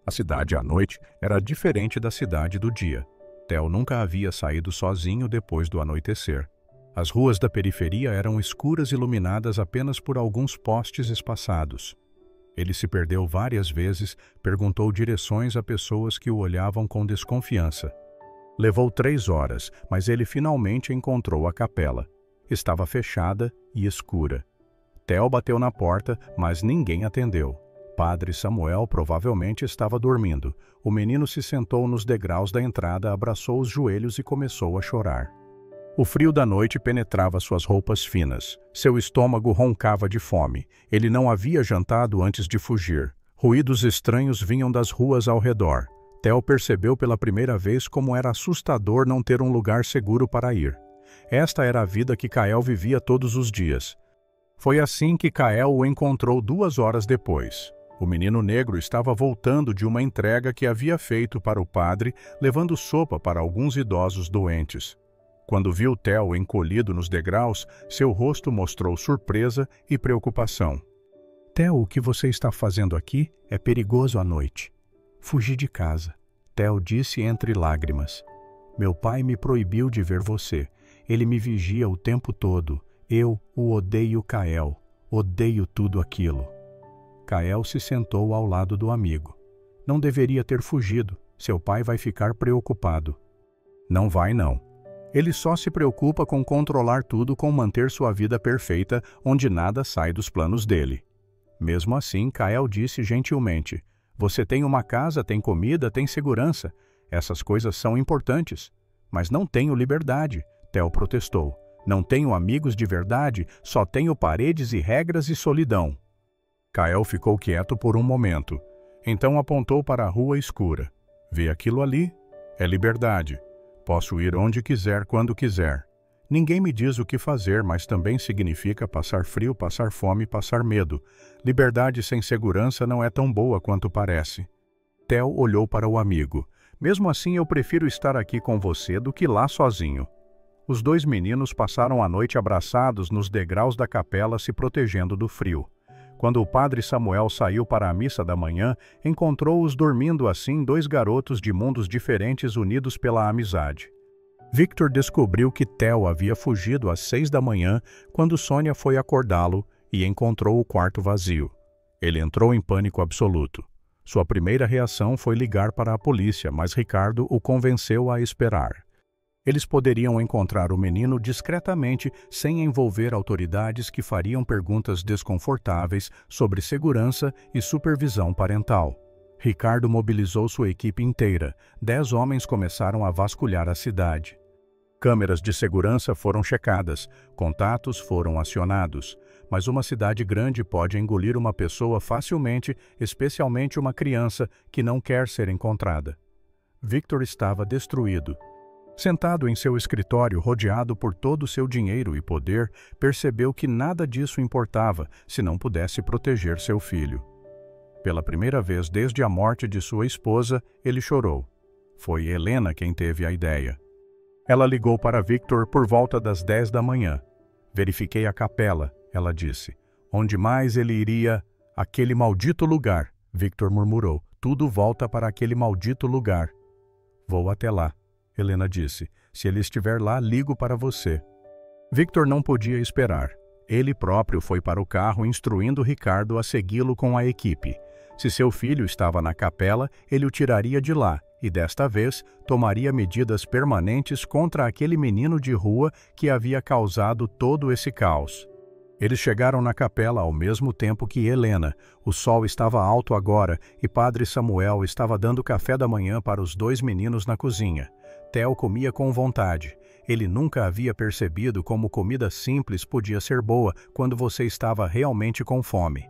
A cidade à noite era diferente da cidade do dia. Theo nunca havia saído sozinho depois do anoitecer. As ruas da periferia eram escuras, iluminadas apenas por alguns postes espaçados. Ele se perdeu várias vezes, perguntou direções a pessoas que o olhavam com desconfiança. Levou 3 horas, mas ele finalmente encontrou a capela. Estava fechada e escura. Theo bateu na porta, mas ninguém atendeu. Padre Samuel provavelmente estava dormindo. O menino se sentou nos degraus da entrada, abraçou os joelhos e começou a chorar. O frio da noite penetrava suas roupas finas. Seu estômago roncava de fome. Ele não havia jantado antes de fugir. Ruídos estranhos vinham das ruas ao redor. Theo percebeu pela primeira vez como era assustador não ter um lugar seguro para ir. Esta era a vida que Kael vivia todos os dias. Foi assim que Kael o encontrou 2 horas depois. O menino negro estava voltando de uma entrega que havia feito para o padre, levando sopa para alguns idosos doentes. Quando viu Theo encolhido nos degraus, seu rosto mostrou surpresa e preocupação. Theo, o que você está fazendo aqui? É perigoso à noite. Fugi de casa. Theo disse entre lágrimas. Meu pai me proibiu de ver você. Ele me vigia o tempo todo. Eu o odeio, Kael. Odeio tudo aquilo. Kael se sentou ao lado do amigo. Não deveria ter fugido. Seu pai vai ficar preocupado. Não vai, não. Ele só se preocupa com controlar tudo, com manter sua vida perfeita, onde nada sai dos planos dele. Mesmo assim, Kael disse gentilmente, você tem uma casa, tem comida, tem segurança. Essas coisas são importantes. Mas não tenho liberdade, Theo protestou. Não tenho amigos de verdade, só tenho paredes e regras e solidão. Kael ficou quieto por um momento. Então apontou para a rua escura. Vê aquilo ali? É liberdade. Posso ir onde quiser, quando quiser. Ninguém me diz o que fazer, mas também significa passar frio, passar fome, passar medo. Liberdade sem segurança não é tão boa quanto parece. Theo olhou para o amigo. Mesmo assim, eu prefiro estar aqui com você do que lá sozinho. Os 2 meninos passaram a noite abraçados nos degraus da capela, se protegendo do frio. Quando o padre Samuel saiu para a missa da manhã, encontrou-os dormindo assim dois garotos de mundos diferentes unidos pela amizade. Victor descobriu que Theo havia fugido às 6 da manhã quando Sônia foi acordá-lo e encontrou o quarto vazio. Ele entrou em pânico absoluto. Sua primeira reação foi ligar para a polícia, mas Ricardo o convenceu a esperar. Eles poderiam encontrar o menino discretamente, sem envolver autoridades que fariam perguntas desconfortáveis sobre segurança e supervisão parental. Ricardo mobilizou sua equipe inteira. 10 homens começaram a vasculhar a cidade. Câmeras de segurança foram checadas, contatos foram acionados. Mas uma cidade grande pode engolir uma pessoa facilmente, especialmente uma criança que não quer ser encontrada. Victor estava destruído. Sentado em seu escritório, rodeado por todo o seu dinheiro e poder, percebeu que nada disso importava se não pudesse proteger seu filho. Pela primeira vez desde a morte de sua esposa, ele chorou. Foi Helena quem teve a ideia. Ela ligou para Victor por volta das 10 da manhã. Verifiquei a capela, ela disse. Onde mais ele iria? Aquele maldito lugar, Victor murmurou. Tudo volta para aquele maldito lugar. Vou até lá, Helena disse. Se ele estiver lá, ligo para você. Victor não podia esperar. Ele próprio foi para o carro instruindo Ricardo a segui-lo com a equipe. Se seu filho estava na capela, ele o tiraria de lá e, desta vez, tomaria medidas permanentes contra aquele menino de rua que havia causado todo esse caos. Eles chegaram na capela ao mesmo tempo que Helena. O sol estava alto agora e Padre Samuel estava dando café da manhã para os 2 meninos na cozinha. Theo comia com vontade. Ele nunca havia percebido como comida simples podia ser boa quando você estava realmente com fome.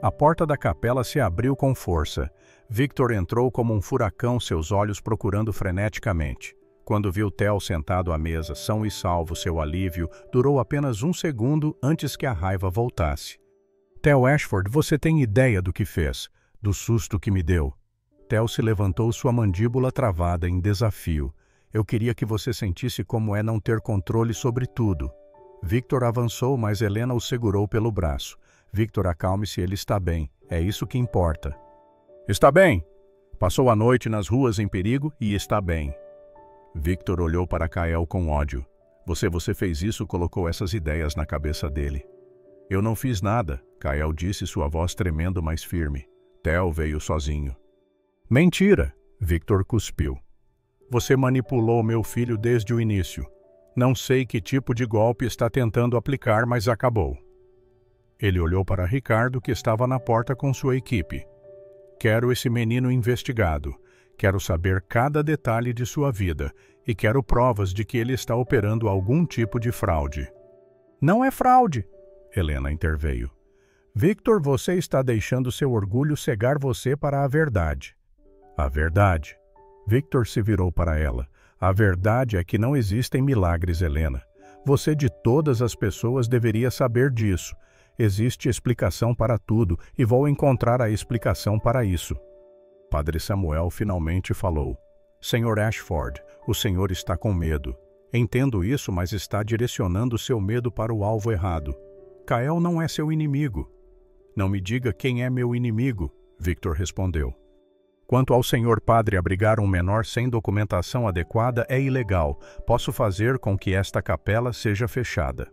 A porta da capela se abriu com força. Victor entrou como um furacão, seus olhos procurando freneticamente. Quando viu Theo sentado à mesa, são e salvo, seu alívio durou apenas 1 segundo antes que a raiva voltasse. Theo Ashford, você tem ideia do que fez, do susto que me deu. Theo se levantou, sua mandíbula travada em desafio. Eu queria que você sentisse como é não ter controle sobre tudo. Victor avançou, mas Helena o segurou pelo braço. Victor, acalme-se, ele está bem. É isso que importa. Está bem. Passou a noite nas ruas em perigo e está bem. Victor olhou para Kael com ódio. Você fez isso, colocou essas ideias na cabeça dele. Eu não fiz nada, Kael disse, sua voz tremendo mais firme. Theo veio sozinho. Mentira, Victor cuspiu. Você manipulou meu filho desde o início. Não sei que tipo de golpe está tentando aplicar, mas acabou. Ele olhou para Ricardo, que estava na porta com sua equipe. Quero esse menino investigado. Quero saber cada detalhe de sua vida e quero provas de que ele está operando algum tipo de fraude. Não é fraude, Helena interveio. Victor, você está deixando seu orgulho cegar você para a verdade. A verdade. Victor se virou para ela. A verdade é que não existem milagres, Helena. Você de todas as pessoas deveria saber disso. Existe explicação para tudo e vou encontrar a explicação para isso. Padre Samuel finalmente falou. Senhor Ashford, o senhor está com medo. Entendo isso, mas está direcionando seu medo para o alvo errado. Kael não é seu inimigo. Não me diga quem é meu inimigo, Victor respondeu. Quanto ao senhor padre, abrigar um menor sem documentação adequada é ilegal. Posso fazer com que esta capela seja fechada.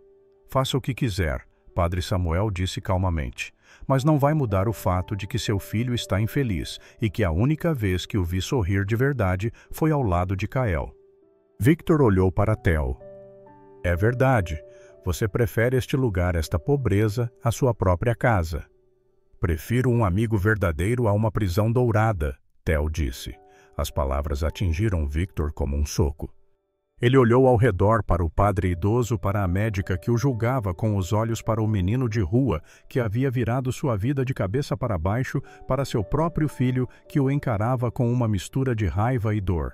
Faça o que quiser, Padre Samuel disse calmamente. Mas não vai mudar o fato de que seu filho está infeliz e que a única vez que o vi sorrir de verdade foi ao lado de Kael. Victor olhou para Theo. É verdade. Você prefere este lugar, esta pobreza, à sua própria casa. Prefiro um amigo verdadeiro a uma prisão dourada, Theo disse. As palavras atingiram Victor como um soco. Ele olhou ao redor para o padre idoso, para a médica que o julgava com os olhos, para o menino de rua que havia virado sua vida de cabeça para baixo, para seu próprio filho que o encarava com uma mistura de raiva e dor.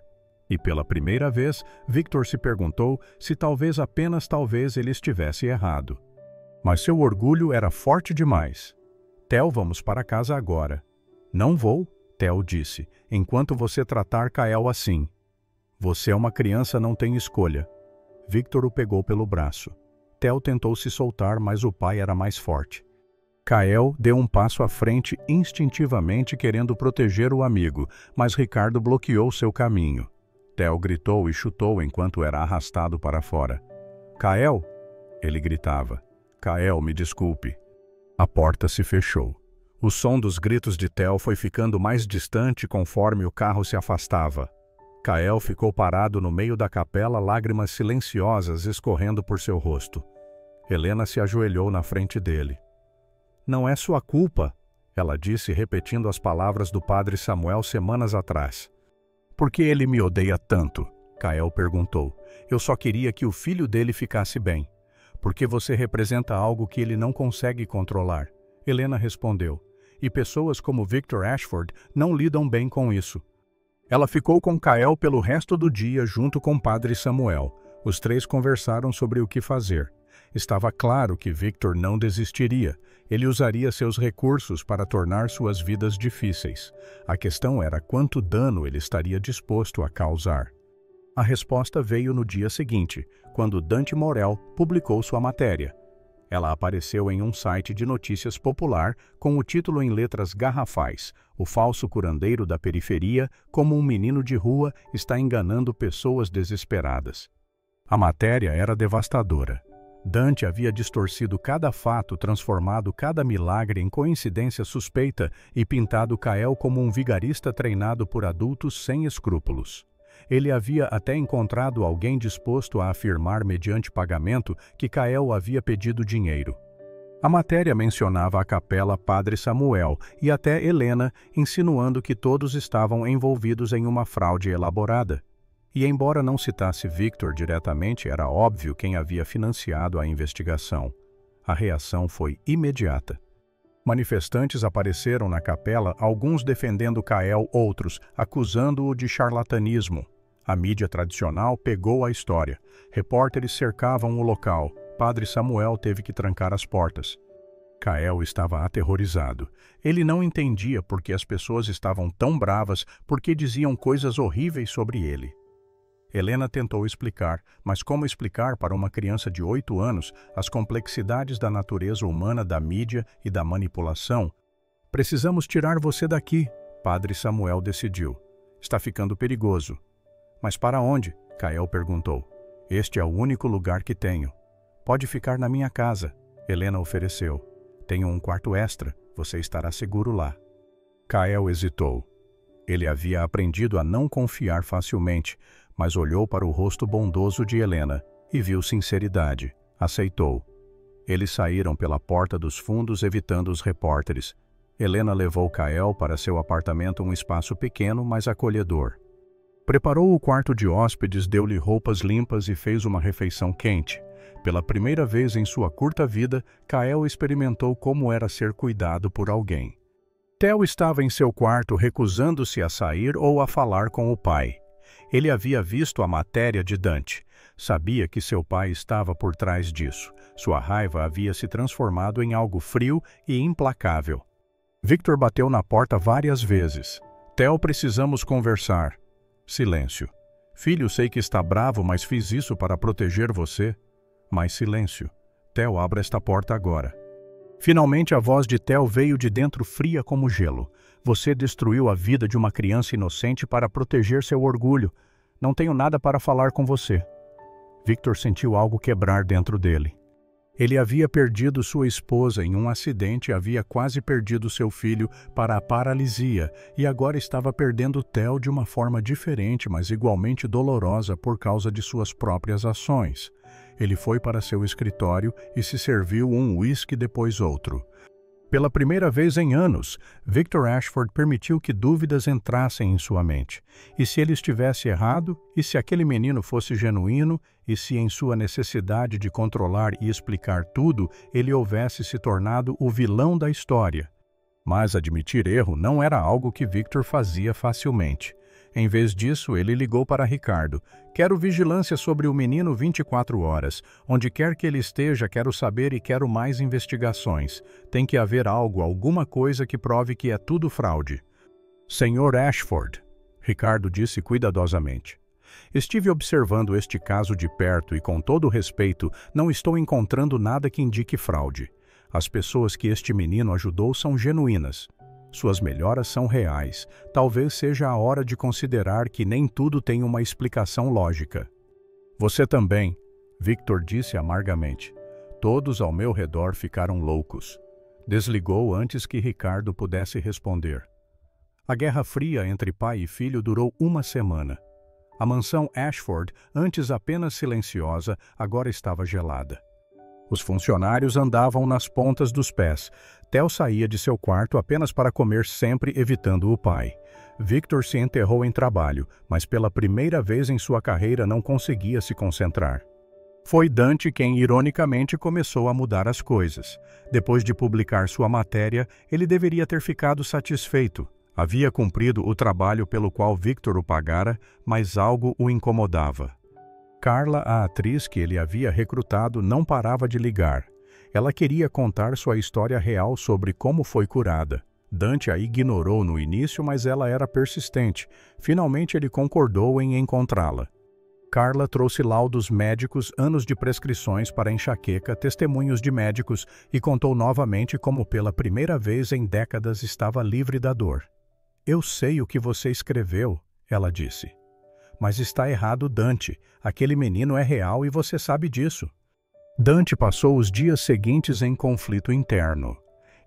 E pela primeira vez, Victor se perguntou se talvez, apenas talvez, ele estivesse errado. Mas seu orgulho era forte demais. Theo, vamos para casa agora. Não vou, Theo disse, enquanto você tratar Kael assim. Você é uma criança, não tem escolha. Victor o pegou pelo braço. Theo tentou se soltar, mas o pai era mais forte. Kael deu um passo à frente instintivamente querendo proteger o amigo, mas Ricardo bloqueou seu caminho. Theo gritou e chutou enquanto era arrastado para fora. Kael! Ele gritava. Kael, me desculpe. A porta se fechou. O som dos gritos de Theo foi ficando mais distante conforme o carro se afastava. Kael ficou parado no meio da capela, lágrimas silenciosas escorrendo por seu rosto. Helena se ajoelhou na frente dele. Não é sua culpa, ela disse repetindo as palavras do padre Samuel semanas atrás. Por que ele me odeia tanto? Kael perguntou. Eu só queria que o filho dele ficasse bem. Porque você representa algo que ele não consegue controlar. Helena respondeu. E pessoas como Victor Ashford não lidam bem com isso. Ela ficou com Kael pelo resto do dia junto com o padre Samuel. Os três conversaram sobre o que fazer. Estava claro que Victor não desistiria. Ele usaria seus recursos para tornar suas vidas difíceis. A questão era quanto dano ele estaria disposto a causar. A resposta veio no dia seguinte, quando Dante Morel publicou sua matéria. Ela apareceu em um site de notícias popular com o título em letras garrafais: O falso curandeiro da periferia, como um menino de rua, está enganando pessoas desesperadas. A matéria era devastadora. Dante havia distorcido cada fato, transformado cada milagre em coincidência suspeita e pintado Kael como um vigarista treinado por adultos sem escrúpulos. Ele havia até encontrado alguém disposto a afirmar mediante pagamento que Kael havia pedido dinheiro. A matéria mencionava a capela Padre Samuel e até Helena, insinuando que todos estavam envolvidos em uma fraude elaborada. E embora não citasse Victor diretamente, era óbvio quem havia financiado a investigação. A reação foi imediata. Manifestantes apareceram na capela, alguns defendendo Kael, outros acusando-o de charlatanismo. A mídia tradicional pegou a história. Repórteres cercavam o local. Padre Samuel teve que trancar as portas. Kael estava aterrorizado. Ele não entendia por que as pessoas estavam tão bravas, porque diziam coisas horríveis sobre ele. Helena tentou explicar, mas como explicar para uma criança de 8 anos as complexidades da natureza humana, da mídia e da manipulação? Precisamos tirar você daqui, Padre Samuel decidiu. Está ficando perigoso. Mas para onde? Kael perguntou. Este é o único lugar que tenho. Pode ficar na minha casa, Helena ofereceu. Tenho um quarto extra, você estará seguro lá. Kael hesitou. Ele havia aprendido a não confiar facilmente, mas olhou para o rosto bondoso de Helena e viu sinceridade. Aceitou. Eles saíram pela porta dos fundos, evitando os repórteres. Helena levou Kael para seu apartamento, um espaço pequeno, mas acolhedor. Preparou o quarto de hóspedes, deu-lhe roupas limpas e fez uma refeição quente. Pela primeira vez em sua curta vida, Kael experimentou como era ser cuidado por alguém. Theo estava em seu quarto, recusando-se a sair ou a falar com o pai. Ele havia visto a matéria de Dante. Sabia que seu pai estava por trás disso. Sua raiva havia se transformado em algo frio e implacável. Victor bateu na porta várias vezes. Theo, precisamos conversar. Silêncio. Filho, sei que está bravo, mas fiz isso para proteger você. Mais silêncio. Theo, abra esta porta agora. Finalmente a voz de Theo veio de dentro, fria como gelo. Você destruiu a vida de uma criança inocente para proteger seu orgulho. Não tenho nada para falar com você. Victor sentiu algo quebrar dentro dele. Ele havia perdido sua esposa em um acidente, havia quase perdido seu filho para a paralisia e agora estava perdendo Theo de uma forma diferente, mas igualmente dolorosa por causa de suas próprias ações. Ele foi para seu escritório e se serviu um uísque depois outro. Pela primeira vez em anos, Victor Ashford permitiu que dúvidas entrassem em sua mente. E se ele estivesse errado? E se aquele menino fosse genuíno? E se em sua necessidade de controlar e explicar tudo, ele houvesse se tornado o vilão da história? Mas admitir erro não era algo que Victor fazia facilmente. Em vez disso, ele ligou para Ricardo. Quero vigilância sobre o menino 24 horas. Onde quer que ele esteja, quero saber e quero mais investigações. Tem que haver algo, alguma coisa que prove que é tudo fraude. Senhor Ashford, Ricardo disse cuidadosamente. Estive observando este caso de perto e, com todo respeito, não estou encontrando nada que indique fraude. As pessoas que este menino ajudou são genuínas. Suas melhoras são reais. Talvez seja a hora de considerar que nem tudo tem uma explicação lógica. Você também, Victor disse amargamente. Todos ao meu redor ficaram loucos. Desligou antes que Ricardo pudesse responder. A Guerra Fria entre pai e filho durou uma semana. A mansão Ashford, antes apenas silenciosa, agora estava gelada. Os funcionários andavam nas pontas dos pés. Theo saía de seu quarto apenas para comer, sempre evitando o pai. Victor se enterrou em trabalho, mas pela primeira vez em sua carreira não conseguia se concentrar. Foi Dante quem, ironicamente, começou a mudar as coisas. Depois de publicar sua matéria, ele deveria ter ficado satisfeito. Havia cumprido o trabalho pelo qual Victor o pagara, mas algo o incomodava. Carla, a atriz que ele havia recrutado, não parava de ligar. Ela queria contar sua história real sobre como foi curada. Dante a ignorou no início, mas ela era persistente. Finalmente ele concordou em encontrá-la. Carla trouxe laudos médicos, anos de prescrições para enxaqueca, testemunhos de médicos e contou novamente como pela primeira vez em décadas estava livre da dor. Eu sei o que você escreveu, ela disse. Mas está errado, Dante. Aquele menino é real e você sabe disso. Dante passou os dias seguintes em conflito interno.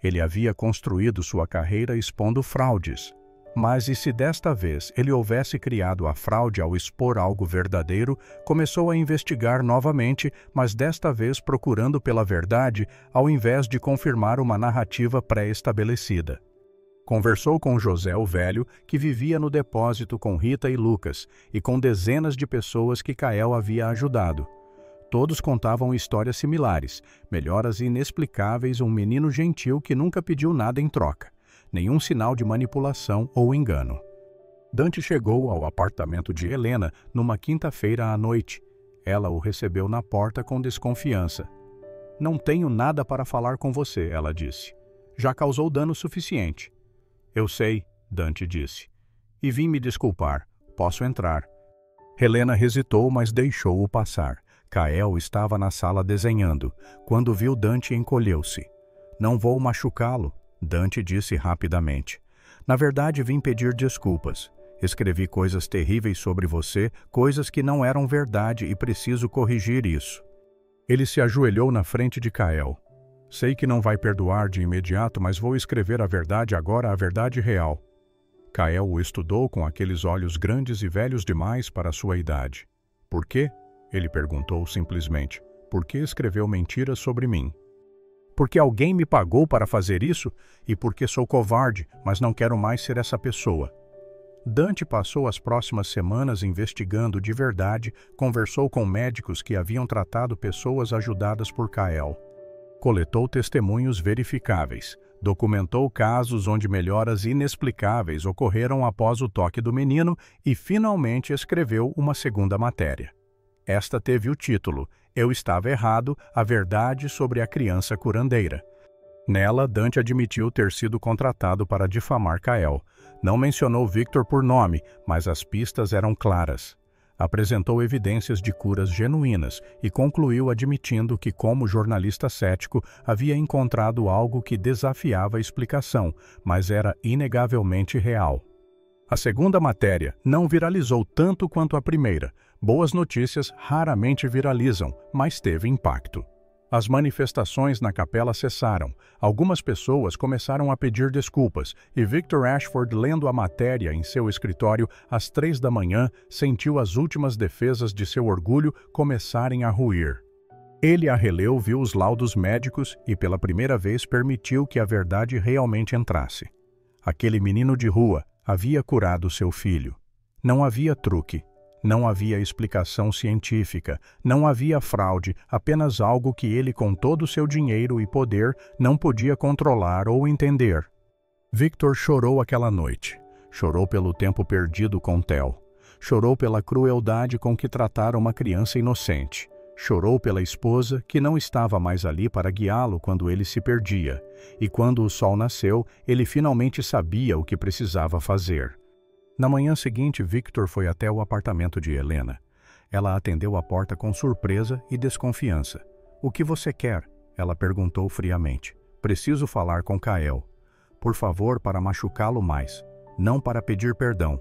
Ele havia construído sua carreira expondo fraudes. Mas e se desta vez ele houvesse criado a fraude ao expor algo verdadeiro, começou a investigar novamente, mas desta vez procurando pela verdade, ao invés de confirmar uma narrativa pré-estabelecida. Conversou com José o Velho, que vivia no depósito com Rita e Lucas, e com dezenas de pessoas que Kael havia ajudado. Todos contavam histórias similares, melhoras inexplicáveis, um menino gentil que nunca pediu nada em troca. Nenhum sinal de manipulação ou engano. Dante chegou ao apartamento de Helena numa quinta-feira à noite. Ela o recebeu na porta com desconfiança. Não tenho nada para falar com você, ela disse. Já causou dano suficiente. Eu sei, Dante disse. E vim me desculpar. Posso entrar. Helena hesitou, mas deixou-o passar. Kael estava na sala desenhando. Quando viu Dante, encolheu-se. Não vou machucá-lo, Dante disse rapidamente. Na verdade, vim pedir desculpas. Escrevi coisas terríveis sobre você, coisas que não eram verdade e preciso corrigir isso. Ele se ajoelhou na frente de Kael. Sei que não vai perdoar de imediato, mas vou escrever a verdade agora, a verdade real. Kael o estudou com aqueles olhos grandes e velhos demais para a sua idade. Por quê? Ele perguntou simplesmente. Por que escreveu mentiras sobre mim? Porque alguém me pagou para fazer isso e porque sou covarde, mas não quero mais ser essa pessoa. Dante passou as próximas semanas investigando de verdade, conversou com médicos que haviam tratado pessoas ajudadas por Kael. Coletou testemunhos verificáveis, documentou casos onde melhoras inexplicáveis ocorreram após o toque do menino e finalmente escreveu uma segunda matéria. Esta teve o título Eu Estava Errado, a verdade sobre a criança curandeira. Nela, Dante admitiu ter sido contratado para difamar Kael. Não mencionou Victor por nome, mas as pistas eram claras. Apresentou evidências de curas genuínas e concluiu admitindo que, como jornalista cético, havia encontrado algo que desafiava a explicação, mas era inegavelmente real. A segunda matéria não viralizou tanto quanto a primeira. Boas notícias raramente viralizam, mas teve impacto. As manifestações na capela cessaram. Algumas pessoas começaram a pedir desculpas e Victor Ashford, lendo a matéria em seu escritório às 3 da manhã, sentiu as últimas defesas de seu orgulho começarem a ruir. Ele a releu, viu os laudos médicos e pela primeira vez permitiu que a verdade realmente entrasse. Aquele menino de rua havia curado seu filho. Não havia truque. Não havia explicação científica, não havia fraude, apenas algo que ele, com todo o seu dinheiro e poder, não podia controlar ou entender. Victor chorou aquela noite. Chorou pelo tempo perdido com Theo. Chorou pela crueldade com que trataram uma criança inocente. Chorou pela esposa, que não estava mais ali para guiá-lo quando ele se perdia. E quando o sol nasceu, ele finalmente sabia o que precisava fazer. Na manhã seguinte, Victor foi até o apartamento de Helena. Ela atendeu a porta com surpresa e desconfiança. "O que você quer?" ela perguntou friamente. Preciso falar com Kael. Por favor, para machucá-lo mais, não para pedir perdão.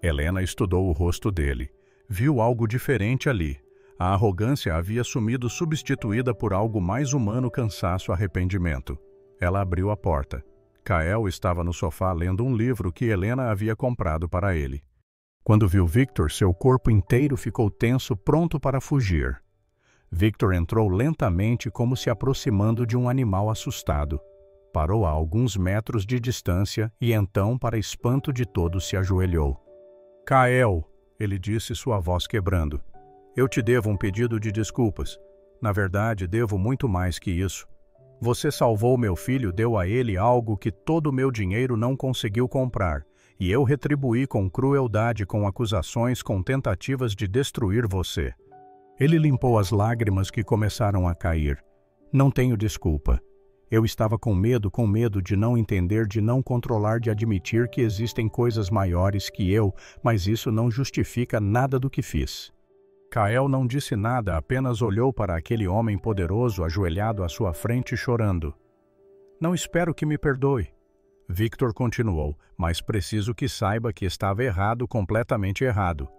Helena estudou o rosto dele. Viu algo diferente ali. A arrogância havia sumido, substituída por algo mais humano: cansaço, arrependimento. Ela abriu a porta. Kael estava no sofá lendo um livro que Helena havia comprado para ele. Quando viu Victor, seu corpo inteiro ficou tenso, pronto para fugir. Victor entrou lentamente, como se aproximando de um animal assustado. Parou a alguns metros de distância e então, para espanto de todos, se ajoelhou. Kael, ele disse, sua voz quebrando. Eu te devo um pedido de desculpas. Na verdade, devo muito mais que isso. Você salvou meu filho, deu a ele algo que todo o meu dinheiro não conseguiu comprar, e eu retribuí com crueldade, com acusações, com tentativas de destruir você. Ele limpou as lágrimas que começaram a cair. Não tenho desculpa. Eu estava com medo de não entender, de não controlar, de admitir que existem coisas maiores que eu, mas isso não justifica nada do que fiz. Kael não disse nada, apenas olhou para aquele homem poderoso ajoelhado à sua frente, chorando. Não espero que me perdoe. Victor continuou, mas preciso que saiba que estava errado, completamente errado.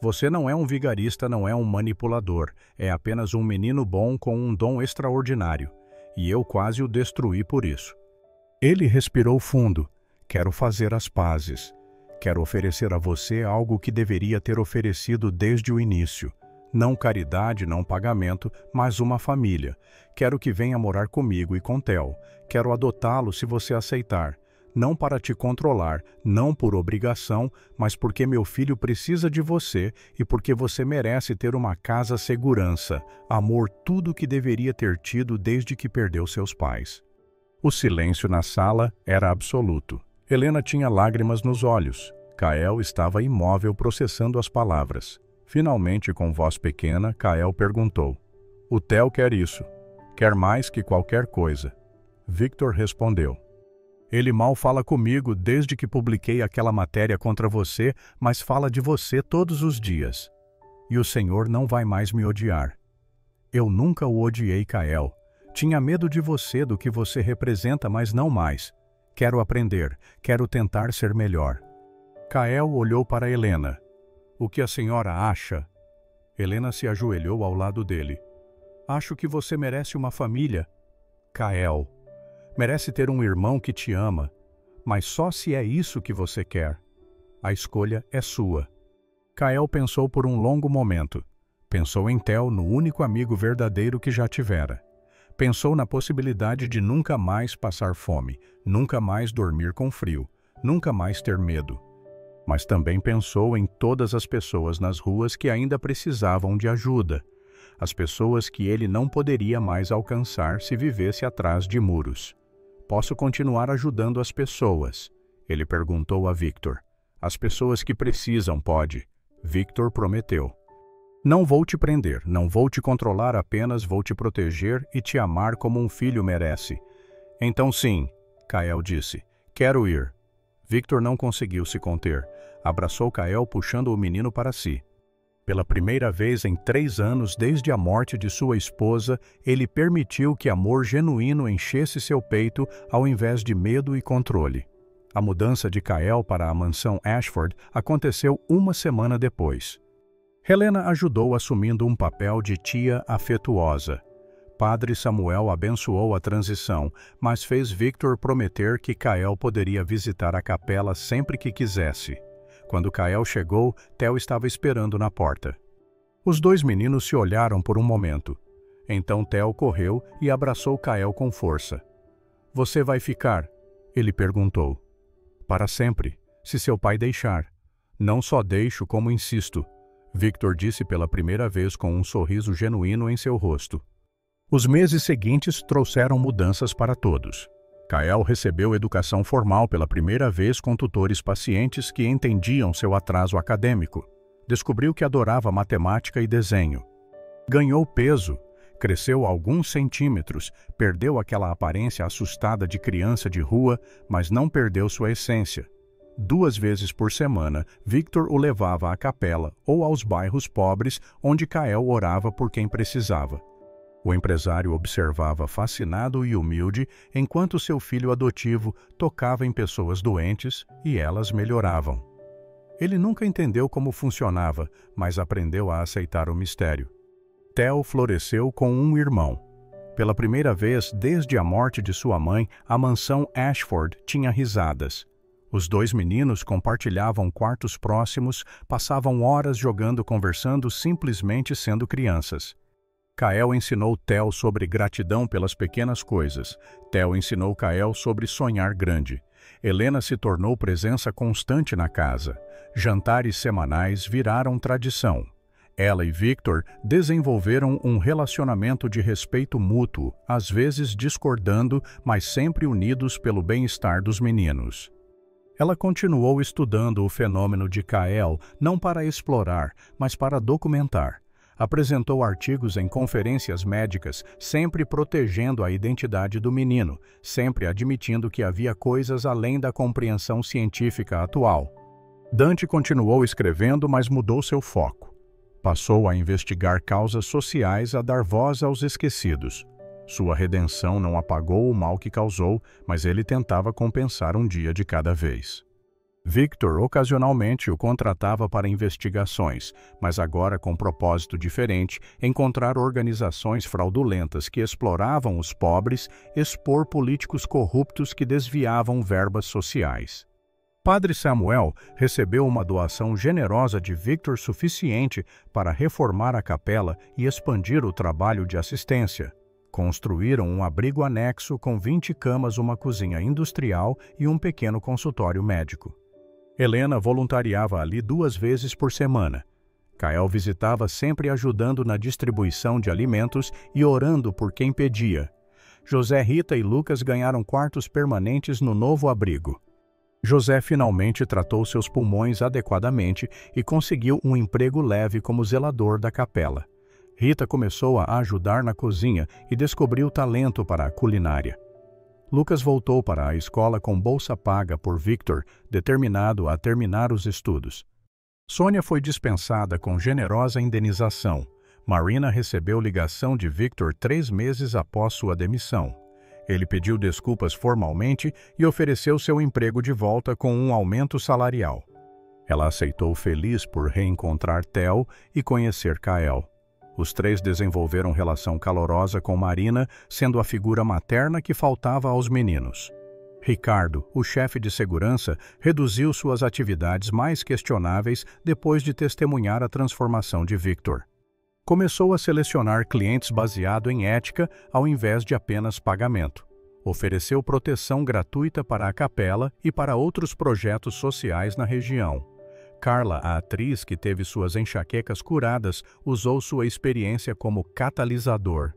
Você não é um vigarista, não é um manipulador, é apenas um menino bom com um dom extraordinário. E eu quase o destruí por isso. Ele respirou fundo. Quero fazer as pazes. Quero oferecer a você algo que deveria ter oferecido desde o início. Não caridade, não pagamento, mas uma família. Quero que venha morar comigo e com Theo. Quero adotá-lo se você aceitar. Não para te controlar, não por obrigação, mas porque meu filho precisa de você e porque você merece ter uma casa, segurança, amor, tudo o que deveria ter tido desde que perdeu seus pais. O silêncio na sala era absoluto. Helena tinha lágrimas nos olhos. Kael estava imóvel, processando as palavras. Finalmente, com voz pequena, Kael perguntou. O Theo quer isso. Quer mais que qualquer coisa. Victor respondeu. Ele mal fala comigo desde que publiquei aquela matéria contra você, mas fala de você todos os dias. E o Senhor não vai mais me odiar. Eu nunca o odiei, Kael. Tinha medo de você, do que você representa, mas não mais. Quero aprender, quero tentar ser melhor. Kael olhou para Helena. O que a senhora acha? Helena se ajoelhou ao lado dele. Acho que você merece uma família. Kael. Merece ter um irmão que te ama, mas só se é isso que você quer. A escolha é sua. Kael pensou por um longo momento. Pensou em Theo, no único amigo verdadeiro que já tivera. Pensou na possibilidade de nunca mais passar fome, nunca mais dormir com frio, nunca mais ter medo. Mas também pensou em todas as pessoas nas ruas que ainda precisavam de ajuda. As pessoas que ele não poderia mais alcançar se vivesse atrás de muros. Posso continuar ajudando as pessoas? Ele perguntou a Victor. As pessoas que precisam, pode. Victor prometeu. Não vou te prender, não vou te controlar, apenas vou te proteger e te amar como um filho merece. Então sim, Kael disse. Quero ir. Victor não conseguiu se conter. Abraçou Kael, puxando o menino para si. Pela primeira vez em 3 anos, desde a morte de sua esposa, ele permitiu que amor genuíno enchesse seu peito ao invés de medo e controle. A mudança de Kael para a mansão Ashford aconteceu 1 semana depois. Helena ajudou assumindo um papel de tia afetuosa. Padre Samuel abençoou a transição, mas fez Victor prometer que Kael poderia visitar a capela sempre que quisesse. Quando Kael chegou, Theo estava esperando na porta. Os 2 meninos se olharam por um momento. Então Theo correu e abraçou Kael com força. Você vai ficar? Ele perguntou. Para sempre, se seu pai deixar. Não só deixo, como insisto. Victor disse pela primeira vez com um sorriso genuíno em seu rosto. Os meses seguintes trouxeram mudanças para todos. Kael recebeu educação formal pela primeira vez com tutores pacientes que entendiam seu atraso acadêmico. Descobriu que adorava matemática e desenho. Ganhou peso, cresceu alguns centímetros, perdeu aquela aparência assustada de criança de rua, mas não perdeu sua essência. 2 vezes por semana, Victor o levava à capela ou aos bairros pobres, onde Kael orava por quem precisava. O empresário observava fascinado e humilde enquanto seu filho adotivo tocava em pessoas doentes e elas melhoravam. Ele nunca entendeu como funcionava, mas aprendeu a aceitar o mistério. Theo floresceu com um irmão. Pela primeira vez desde a morte de sua mãe, a mansão Ashford tinha risadas. Os dois meninos compartilhavam quartos próximos, passavam horas jogando, conversando, simplesmente sendo crianças. Kael ensinou Theo sobre gratidão pelas pequenas coisas. Theo ensinou Kael sobre sonhar grande. Helena se tornou presença constante na casa. Jantares semanais viraram tradição. Ela e Victor desenvolveram um relacionamento de respeito mútuo, às vezes discordando, mas sempre unidos pelo bem-estar dos meninos. Ela continuou estudando o fenômeno de Kael, não para explorar, mas para documentar. Apresentou artigos em conferências médicas, sempre protegendo a identidade do menino, sempre admitindo que havia coisas além da compreensão científica atual. Dante continuou escrevendo, mas mudou seu foco. Passou a investigar causas sociais, a dar voz aos esquecidos. Sua redenção não apagou o mal que causou, mas ele tentava compensar um dia de cada vez. Victor ocasionalmente o contratava para investigações, mas agora com propósito diferente: encontrar organizações fraudulentas que exploravam os pobres, expor políticos corruptos que desviavam verbas sociais. Padre Samuel recebeu uma doação generosa de Victor suficiente para reformar a capela e expandir o trabalho de assistência. Construíram um abrigo anexo com 20 camas, uma cozinha industrial e um pequeno consultório médico. Helena voluntariava ali 2 vezes por semana. Kael visitava, sempre ajudando na distribuição de alimentos e orando por quem pedia. José, Rita e Lucas ganharam quartos permanentes no novo abrigo. José finalmente tratou seus pulmões adequadamente e conseguiu um emprego leve como zelador da capela. Rita começou a ajudar na cozinha e descobriu talento para a culinária. Lucas voltou para a escola com bolsa paga por Victor, determinado a terminar os estudos. Sônia foi dispensada com generosa indenização. Marina recebeu ligação de Victor 3 meses após sua demissão. Ele pediu desculpas formalmente e ofereceu seu emprego de volta com um aumento salarial. Ela aceitou feliz por reencontrar Theo e conhecer Kael. Os 3 desenvolveram relação calorosa com Marina, sendo a figura materna que faltava aos meninos. Ricardo, o chefe de segurança, reduziu suas atividades mais questionáveis depois de testemunhar a transformação de Victor. Começou a selecionar clientes baseado em ética ao invés de apenas pagamento. Ofereceu proteção gratuita para a capela e para outros projetos sociais na região. Carla, a atriz que teve suas enxaquecas curadas, usou sua experiência como catalisador.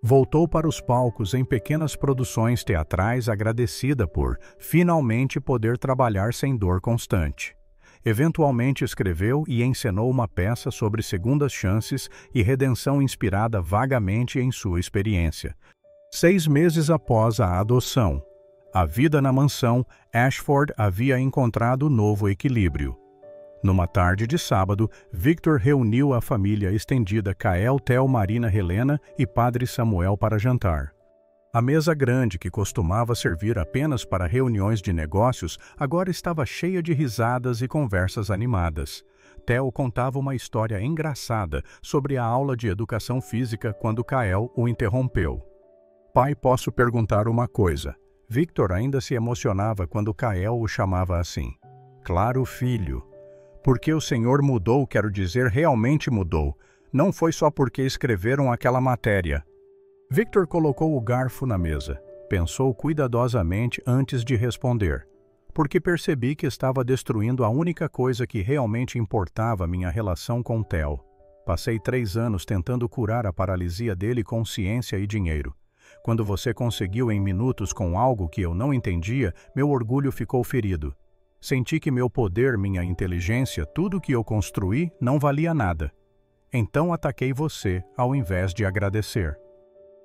Voltou para os palcos em pequenas produções teatrais, agradecida por, finalmente, poder trabalhar sem dor constante. Eventualmente escreveu e encenou uma peça sobre segundas chances e redenção inspirada vagamente em sua experiência. 6 meses após a adoção, a vida na mansão Ashford havia encontrado novo equilíbrio. Numa tarde de sábado, Victor reuniu a família estendida Kael, Theo, Marina, Helena e Padre Samuel para jantar. A mesa grande, que costumava servir apenas para reuniões de negócios, agora estava cheia de risadas e conversas animadas. Theo contava uma história engraçada sobre a aula de educação física quando Kael o interrompeu. Pai, posso perguntar uma coisa? Victor ainda se emocionava quando Kael o chamava assim. Claro, filho. Porque o Senhor mudou, quero dizer, realmente mudou. Não foi só porque escreveram aquela matéria. Victor colocou o garfo na mesa. Pensou cuidadosamente antes de responder. Porque percebi que estava destruindo a única coisa que realmente importava, minha relação com Theo. Passei 3 anos tentando curar a paralisia dele com ciência e dinheiro. Quando você conseguiu em minutos com algo que eu não entendia, meu orgulho ficou ferido. Senti que meu poder, minha inteligência, tudo que eu construí, não valia nada. Então ataquei você, ao invés de agradecer.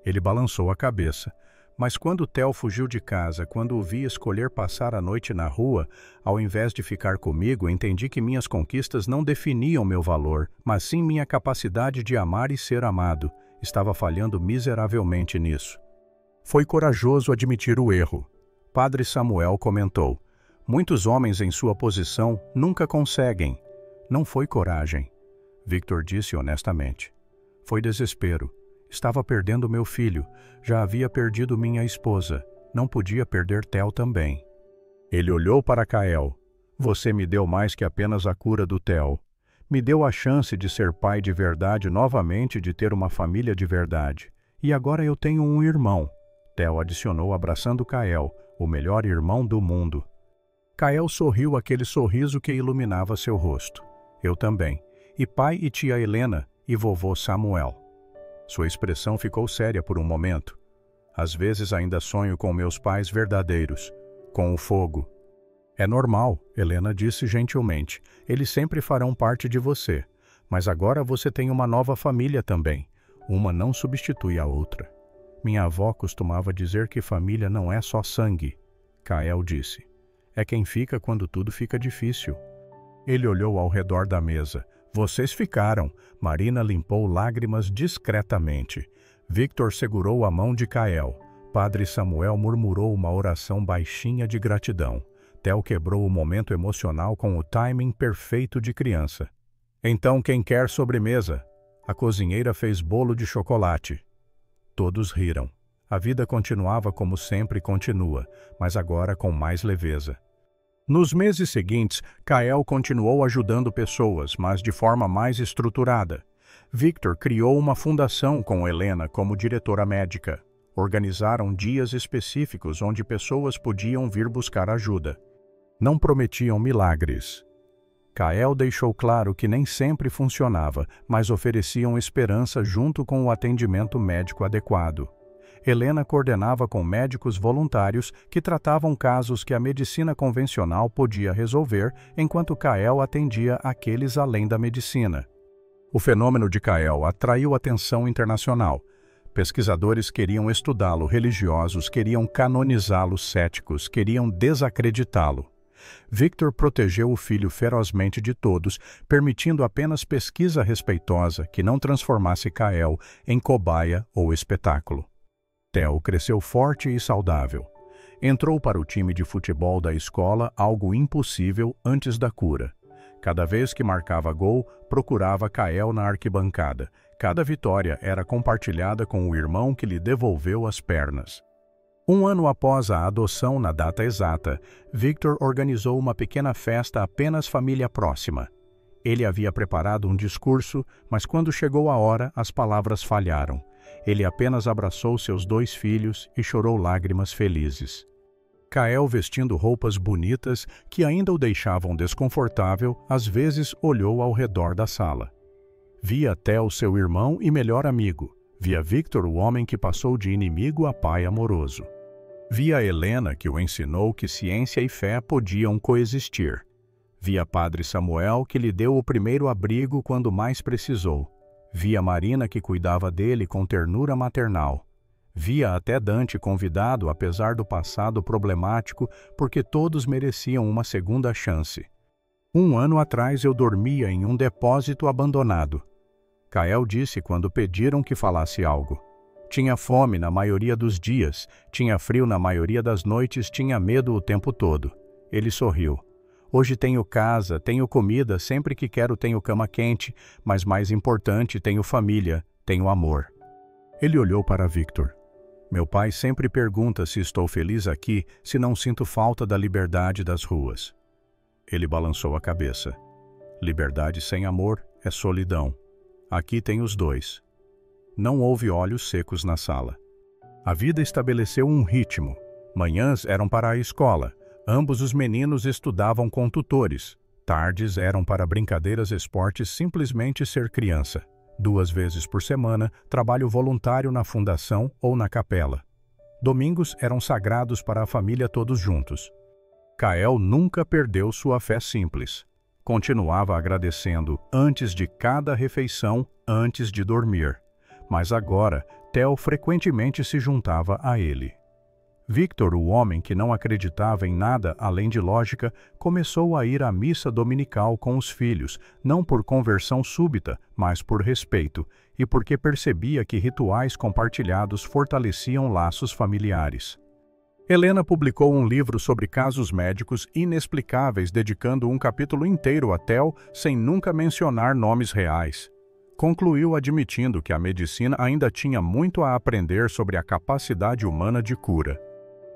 Ele balançou a cabeça. Mas quando Theo fugiu de casa, quando o vi escolher passar a noite na rua, ao invés de ficar comigo, entendi que minhas conquistas não definiam meu valor, mas sim minha capacidade de amar e ser amado. Estava falhando miseravelmente nisso. Foi corajoso admitir o erro. Padre Samuel comentou: muitos homens em sua posição nunca conseguem. Não foi coragem. Victor disse honestamente. Foi desespero. Estava perdendo meu filho. Já havia perdido minha esposa. Não podia perder Theo também. Ele olhou para Kael. Você me deu mais que apenas a cura do Theo. Me deu a chance de ser pai de verdade novamente, de ter uma família de verdade. E agora eu tenho um irmão. Theo adicionou abraçando Kael, o melhor irmão do mundo. Kael sorriu aquele sorriso que iluminava seu rosto. Eu também. E pai e tia Helena e vovô Samuel. Sua expressão ficou séria por um momento. Às vezes ainda sonho com meus pais verdadeiros, com o fogo. É normal, Helena disse gentilmente. Eles sempre farão parte de você. Mas agora você tem uma nova família também. Uma não substitui a outra. Minha avó costumava dizer que família não é só sangue. Kael disse. É quem fica quando tudo fica difícil. Ele olhou ao redor da mesa. Vocês ficaram. Marina limpou lágrimas discretamente. Victor segurou a mão de Kael. Padre Samuel murmurou uma oração baixinha de gratidão. Theo quebrou o momento emocional com o timing perfeito de criança. Então quem quer sobremesa? A cozinheira fez bolo de chocolate. Todos riram. A vida continuava como sempre continua, mas agora com mais leveza. Nos meses seguintes, Kael continuou ajudando pessoas, mas de forma mais estruturada. Victor criou uma fundação com Helena como diretora médica. Organizaram dias específicos onde pessoas podiam vir buscar ajuda. Não prometiam milagres. Kael deixou claro que nem sempre funcionava, mas ofereciam esperança junto com o atendimento médico adequado. Helena coordenava com médicos voluntários que tratavam casos que a medicina convencional podia resolver, enquanto Kael atendia aqueles além da medicina. O fenômeno de Kael atraiu atenção internacional. Pesquisadores queriam estudá-lo, religiosos queriam canonizá-lo, céticos queriam desacreditá-lo. Victor protegeu o filho ferozmente de todos, permitindo apenas pesquisa respeitosa que não transformasse Kael em cobaia ou espetáculo. Theo cresceu forte e saudável. Entrou para o time de futebol da escola, algo impossível antes da cura. Cada vez que marcava gol, procurava Kael na arquibancada. Cada vitória era compartilhada com o irmão que lhe devolveu as pernas. Um ano após a adoção, na data exata, Victor organizou uma pequena festa apenas família próxima. Ele havia preparado um discurso, mas quando chegou a hora, as palavras falharam. Ele apenas abraçou seus 2 filhos e chorou lágrimas felizes. Kael, vestindo roupas bonitas que ainda o deixavam desconfortável, às vezes olhou ao redor da sala. Via Theo, seu irmão e melhor amigo. Via Victor, o homem que passou de inimigo a pai amoroso. Via Helena, que o ensinou que ciência e fé podiam coexistir. Via Padre Samuel, que lhe deu o primeiro abrigo quando mais precisou. Via Marina, que cuidava dele com ternura maternal. Via até Dante convidado, apesar do passado problemático, porque todos mereciam uma segunda chance. 1 ano atrás eu dormia em um depósito abandonado. Kael disse quando pediram que falasse algo. Tinha fome na maioria dos dias, tinha frio na maioria das noites, tinha medo o tempo todo. Ele sorriu. Hoje tenho casa, tenho comida, sempre que quero tenho cama quente, mas mais importante, tenho família, tenho amor. Ele olhou para Victor. Meu pai sempre pergunta se estou feliz aqui, se não sinto falta da liberdade das ruas. Ele balançou a cabeça. Liberdade sem amor é solidão. Aqui tem os 2. Não houve olhos secos na sala. A vida estabeleceu um ritmo. Manhãs eram para a escola. Ambos os meninos estudavam com tutores. Tardes eram para brincadeiras, esportes, simplesmente ser criança. 2 vezes por semana, trabalho voluntário na fundação ou na capela. Domingos eram sagrados para a família todos juntos. Kael nunca perdeu sua fé simples. Continuava agradecendo antes de cada refeição, antes de dormir. Mas agora, Theo frequentemente se juntava a ele. Victor, o homem que não acreditava em nada além de lógica, começou a ir à missa dominical com os filhos, não por conversão súbita, mas por respeito, e porque percebia que rituais compartilhados fortaleciam laços familiares. Helena publicou um livro sobre casos médicos inexplicáveis, dedicando um capítulo inteiro a Theo, sem nunca mencionar nomes reais. Concluiu admitindo que a medicina ainda tinha muito a aprender sobre a capacidade humana de cura.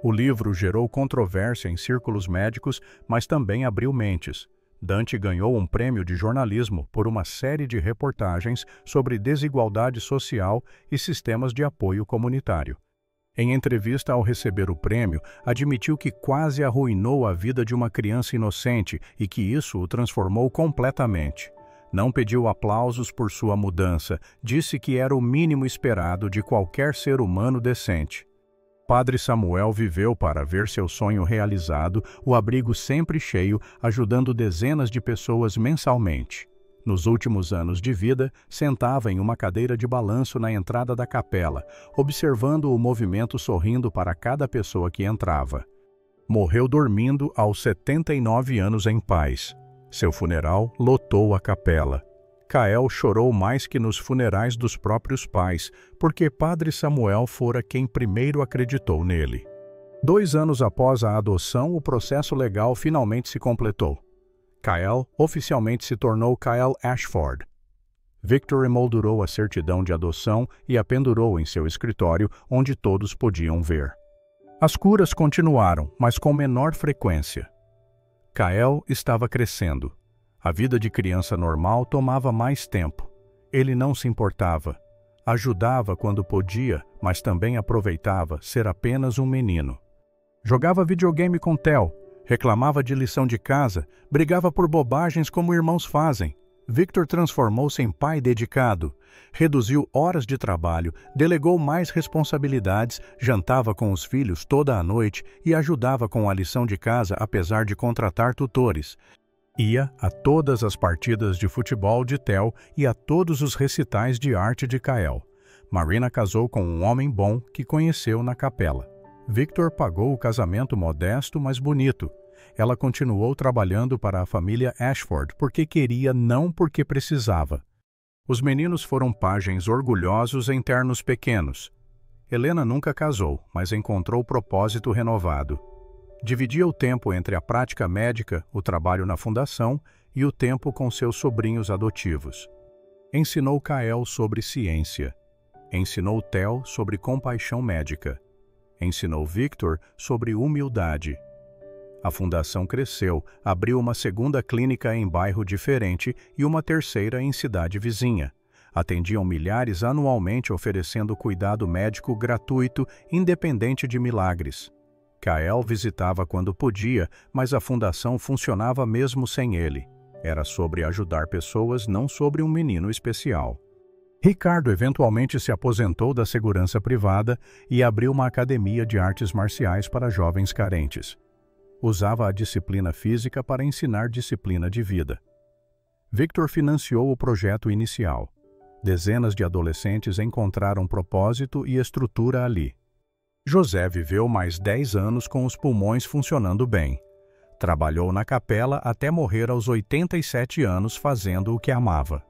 O livro gerou controvérsia em círculos médicos, mas também abriu mentes. Dante ganhou um prêmio de jornalismo por uma série de reportagens sobre desigualdade social e sistemas de apoio comunitário. Em entrevista ao receber o prêmio, admitiu que quase arruinou a vida de uma criança inocente e que isso o transformou completamente. Não pediu aplausos por sua mudança, disse que era o mínimo esperado de qualquer ser humano decente. Padre Samuel viveu para ver seu sonho realizado, o abrigo sempre cheio, ajudando dezenas de pessoas mensalmente. Nos últimos anos de vida, sentava em uma cadeira de balanço na entrada da capela, observando o movimento, sorrindo para cada pessoa que entrava. Morreu dormindo aos 79 anos em paz. Seu funeral lotou a capela. Kael chorou mais que nos funerais dos próprios pais, porque Padre Samuel fora quem primeiro acreditou nele. 2 anos após a adoção, o processo legal finalmente se completou. Kael oficialmente se tornou Kael Ashford. Victor emoldurou a certidão de adoção e a pendurou em seu escritório, onde todos podiam ver. As curas continuaram, mas com menor frequência. Kael estava crescendo. A vida de criança normal tomava mais tempo. Ele não se importava. Ajudava quando podia, mas também aproveitava ser apenas um menino. Jogava videogame com Theo, reclamava de lição de casa, brigava por bobagens como irmãos fazem. Victor transformou-se em pai dedicado, reduziu horas de trabalho, delegou mais responsabilidades, jantava com os filhos toda a noite e ajudava com a lição de casa apesar de contratar tutores. Ia a todas as partidas de futebol de Theo e a todos os recitais de arte de Kael. Marina casou com um homem bom que conheceu na capela. Victor pagou o casamento modesto, mas bonito. Ela continuou trabalhando para a família Ashford porque queria, não porque precisava. Os meninos foram pajens orgulhosos em ternos pequenos. Helena nunca casou, mas encontrou propósito renovado. Dividia o tempo entre a prática médica, o trabalho na fundação e o tempo com seus sobrinhos adotivos. Ensinou Kael sobre ciência. Ensinou Theo sobre compaixão médica. Ensinou Victor sobre humildade. A fundação cresceu, abriu uma segunda clínica em bairro diferente e uma terceira em cidade vizinha. Atendiam milhares anualmente, oferecendo cuidado médico gratuito, independente de milagres. Kael visitava quando podia, mas a fundação funcionava mesmo sem ele. Era sobre ajudar pessoas, não sobre um menino especial. Ricardo eventualmente se aposentou da segurança privada e abriu uma academia de artes marciais para jovens carentes. Usava a disciplina física para ensinar disciplina de vida. Victor financiou o projeto inicial. Dezenas de adolescentes encontraram propósito e estrutura ali. José viveu mais 10 anos com os pulmões funcionando bem. Trabalhou na capela até morrer aos 87 anos fazendo o que amava.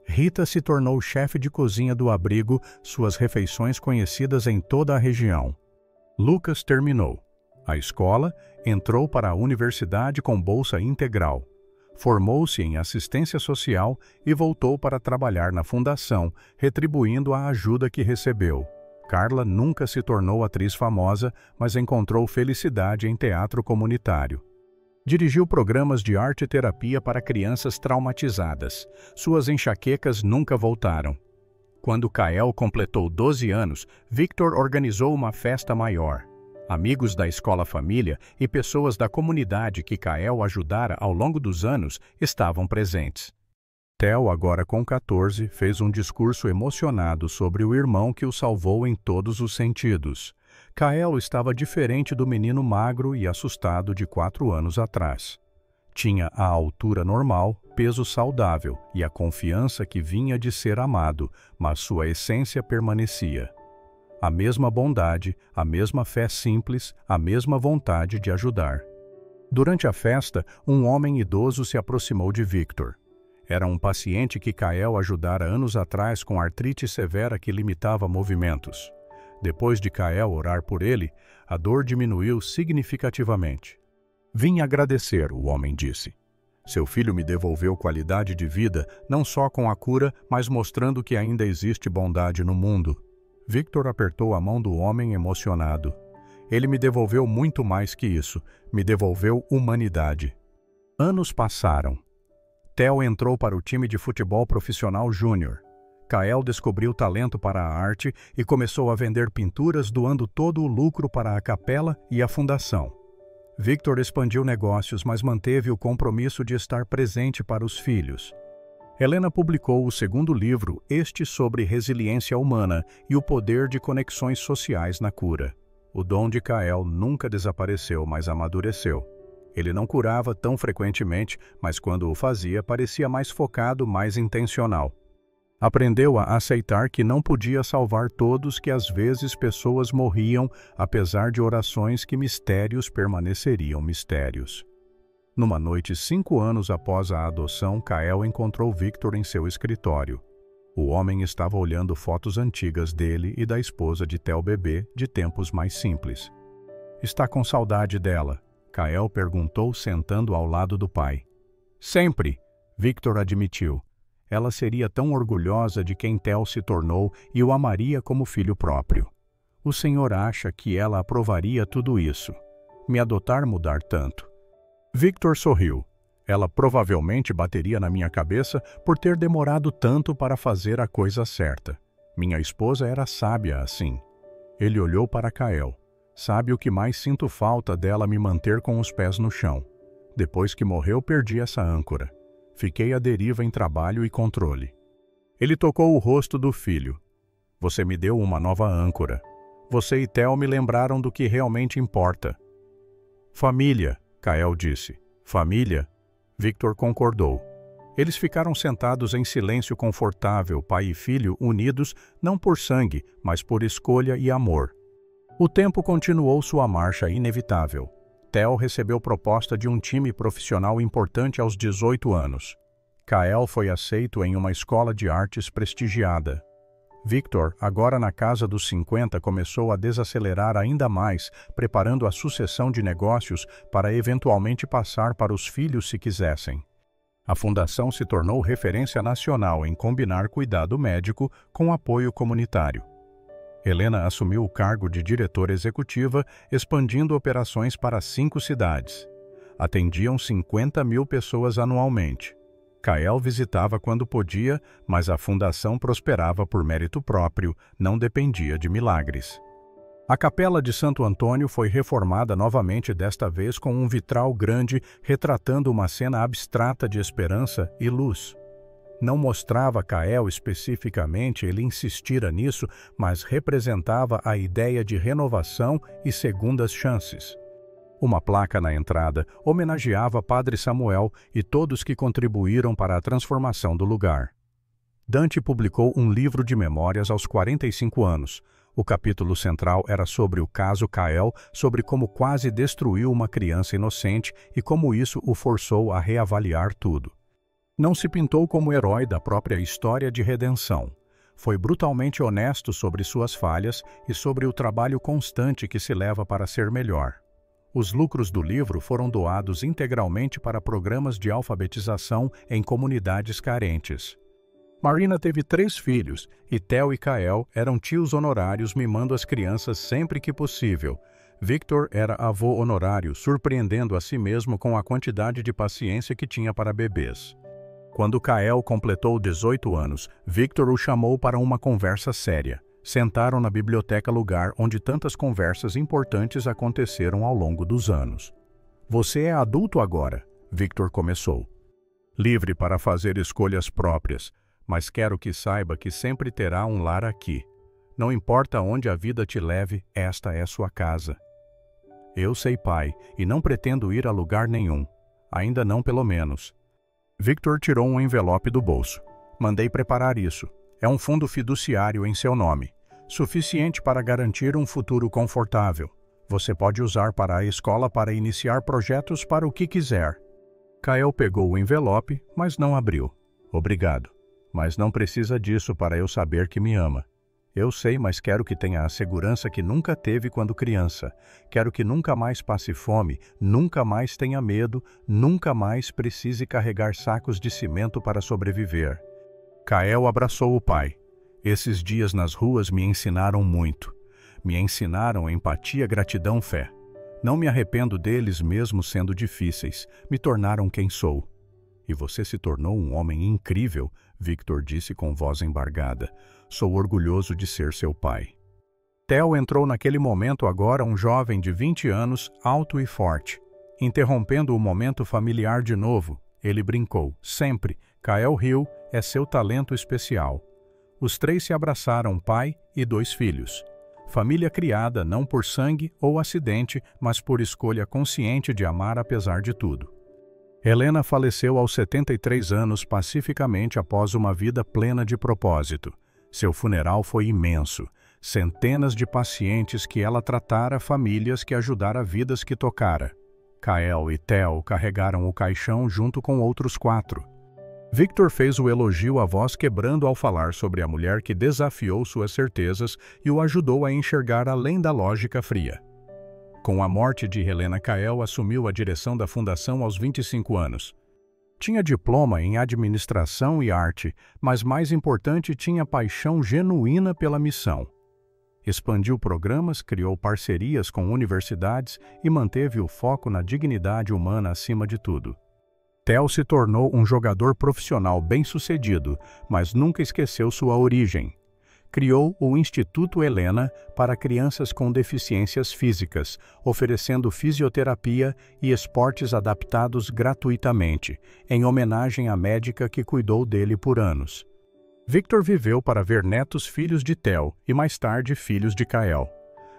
Rita se tornou chefe de cozinha do abrigo, suas refeições conhecidas em toda a região. Lucas terminou a escola, entrou para a universidade com bolsa integral. Formou-se em assistência social e voltou para trabalhar na fundação, retribuindo a ajuda que recebeu. Carla nunca se tornou atriz famosa, mas encontrou felicidade em teatro comunitário. Dirigiu programas de arte-terapia para crianças traumatizadas. Suas enxaquecas nunca voltaram. Quando Kael completou 12 anos, Victor organizou uma festa maior. Amigos da escola família e pessoas da comunidade que Kael ajudara ao longo dos anos estavam presentes. Theo, agora com 14, fez um discurso emocionado sobre o irmão que o salvou em todos os sentidos. Kael estava diferente do menino magro e assustado de 4 anos atrás. Tinha a altura normal, peso saudável e a confiança que vinha de ser amado, mas sua essência permanecia. A mesma bondade, a mesma fé simples, a mesma vontade de ajudar. Durante a festa, um homem idoso se aproximou de Victor. Era um paciente que Kael ajudara anos atrás com artrite severa que limitava movimentos. Depois de Kael orar por ele, a dor diminuiu significativamente. Vim agradecer, o homem disse. Seu filho me devolveu qualidade de vida, não só com a cura, mas mostrando que ainda existe bondade no mundo. Victor apertou a mão do homem emocionado. Ele me devolveu muito mais que isso. Me devolveu humanidade. Anos passaram. Theo entrou para o time de futebol profissional júnior. Kael descobriu talento para a arte e começou a vender pinturas, doando todo o lucro para a capela e a fundação. Victor expandiu negócios, mas manteve o compromisso de estar presente para os filhos. Helena publicou o segundo livro, este sobre resiliência humana e o poder de conexões sociais na cura. O dom de Kael nunca desapareceu, mas amadureceu. Ele não curava tão frequentemente, mas quando o fazia, parecia mais focado, mais intencional. Aprendeu a aceitar que não podia salvar todos, que às vezes pessoas morriam, apesar de orações que mistérios permaneceriam mistérios. Numa noite 5 anos após a adoção, Kael encontrou Victor em seu escritório. O homem estava olhando fotos antigas dele e da esposa de Theo bebê, de tempos mais simples. Está com saudade dela? Kael perguntou, sentando ao lado do pai. Sempre, Victor admitiu. Ela seria tão orgulhosa de quem Theo se tornou e o amaria como filho próprio. O senhor acha que ela aprovaria tudo isso? Me adotar mudar tanto? Victor sorriu. Ela provavelmente bateria na minha cabeça por ter demorado tanto para fazer a coisa certa. Minha esposa era sábia assim. Ele olhou para Kael. Sabe o que mais sinto falta dela me manter com os pés no chão. Depois que morreu, perdi essa âncora. Fiquei à deriva em trabalho e controle. Ele tocou o rosto do filho. Você me deu uma nova âncora. Você e Theo me lembraram do que realmente importa. Família, Kael disse. Família? Victor concordou. Eles ficaram sentados em silêncio confortável, pai e filho unidos não por sangue, mas por escolha e amor. O tempo continuou sua marcha inevitável. Theo recebeu proposta de um time profissional importante aos 18 anos. Kael foi aceito em uma escola de artes prestigiada. Victor, agora na casa dos 50, começou a desacelerar ainda mais, preparando a sucessão de negócios para eventualmente passar para os filhos se quisessem. A fundação se tornou referência nacional em combinar cuidado médico com apoio comunitário. Helena assumiu o cargo de diretora executiva, expandindo operações para 5 cidades. Atendiam 50.000 pessoas anualmente. Kael visitava quando podia, mas a fundação prosperava por mérito próprio, não dependia de milagres. A capela de Santo Antônio foi reformada novamente, desta vez com um vitral grande retratando uma cena abstrata de esperança e luz. Não mostrava Kael especificamente, ele insistira nisso, mas representava a ideia de renovação e segundas chances. Uma placa na entrada homenageava Padre Samuel e todos que contribuíram para a transformação do lugar. Dante publicou um livro de memórias aos 45 anos. O capítulo central era sobre o caso Kael, sobre como quase destruiu uma criança inocente e como isso o forçou a reavaliar tudo. Não se pintou como herói da própria história de redenção. Foi brutalmente honesto sobre suas falhas e sobre o trabalho constante que se leva para ser melhor. Os lucros do livro foram doados integralmente para programas de alfabetização em comunidades carentes. Marina teve 3 filhos e Theo e Kael eram tios honorários mimando as crianças sempre que possível. Victor era avô honorário, surpreendendo a si mesmo com a quantidade de paciência que tinha para bebês. Quando Kael completou 18 anos, Victor o chamou para uma conversa séria. Sentaram na biblioteca, lugar onde tantas conversas importantes aconteceram ao longo dos anos. Você é adulto agora, Victor começou. Livre para fazer escolhas próprias, mas quero que saiba que sempre terá um lar aqui. Não importa onde a vida te leve, esta é sua casa. Eu sei, pai, e não pretendo ir a lugar nenhum. Ainda não, pelo menos. Victor tirou um envelope do bolso. Mandei preparar isso. É um fundo fiduciário em seu nome. Suficiente para garantir um futuro confortável. Você pode usar para a escola para iniciar projetos para o que quiser. Kael pegou o envelope, mas não abriu. Obrigado, mas não precisa disso para eu saber que me ama. Eu sei, mas quero que tenha a segurança que nunca teve quando criança. Quero que nunca mais passe fome, nunca mais tenha medo, nunca mais precise carregar sacos de cimento para sobreviver. Kael abraçou o pai. Esses dias nas ruas me ensinaram muito. Me ensinaram empatia, gratidão, fé. Não me arrependo deles mesmo sendo difíceis. Me tornaram quem sou. E você se tornou um homem incrível, Victor disse com voz embargada. Sou orgulhoso de ser seu pai. Theo entrou naquele momento agora um jovem de 20 anos, alto e forte. Interrompendo o momento familiar de novo, ele brincou. Sempre, Kael Hill é seu talento especial. Os três se abraçaram, pai e 2 filhos. Família criada não por sangue ou acidente, mas por escolha consciente de amar apesar de tudo. Helena faleceu aos 73 anos pacificamente após uma vida plena de propósito. Seu funeral foi imenso. Centenas de pacientes que ela tratara, famílias que ajudara, vidas que tocara. Kael e Theo carregaram o caixão junto com outros 4. Victor fez o elogio à voz quebrando ao falar sobre a mulher que desafiou suas certezas e o ajudou a enxergar além da lógica fria. Com a morte de Helena, Kael assumiu a direção da fundação aos 25 anos. Tinha diploma em administração e arte, mas mais importante, tinha paixão genuína pela missão. Expandiu programas, criou parcerias com universidades e manteve o foco na dignidade humana acima de tudo. Theo se tornou um jogador profissional bem-sucedido, mas nunca esqueceu sua origem. Criou o Instituto Helena para crianças com deficiências físicas, oferecendo fisioterapia e esportes adaptados gratuitamente, em homenagem à médica que cuidou dele por anos. Victor viveu para ver netos filhos de Theo e mais tarde filhos de Kael.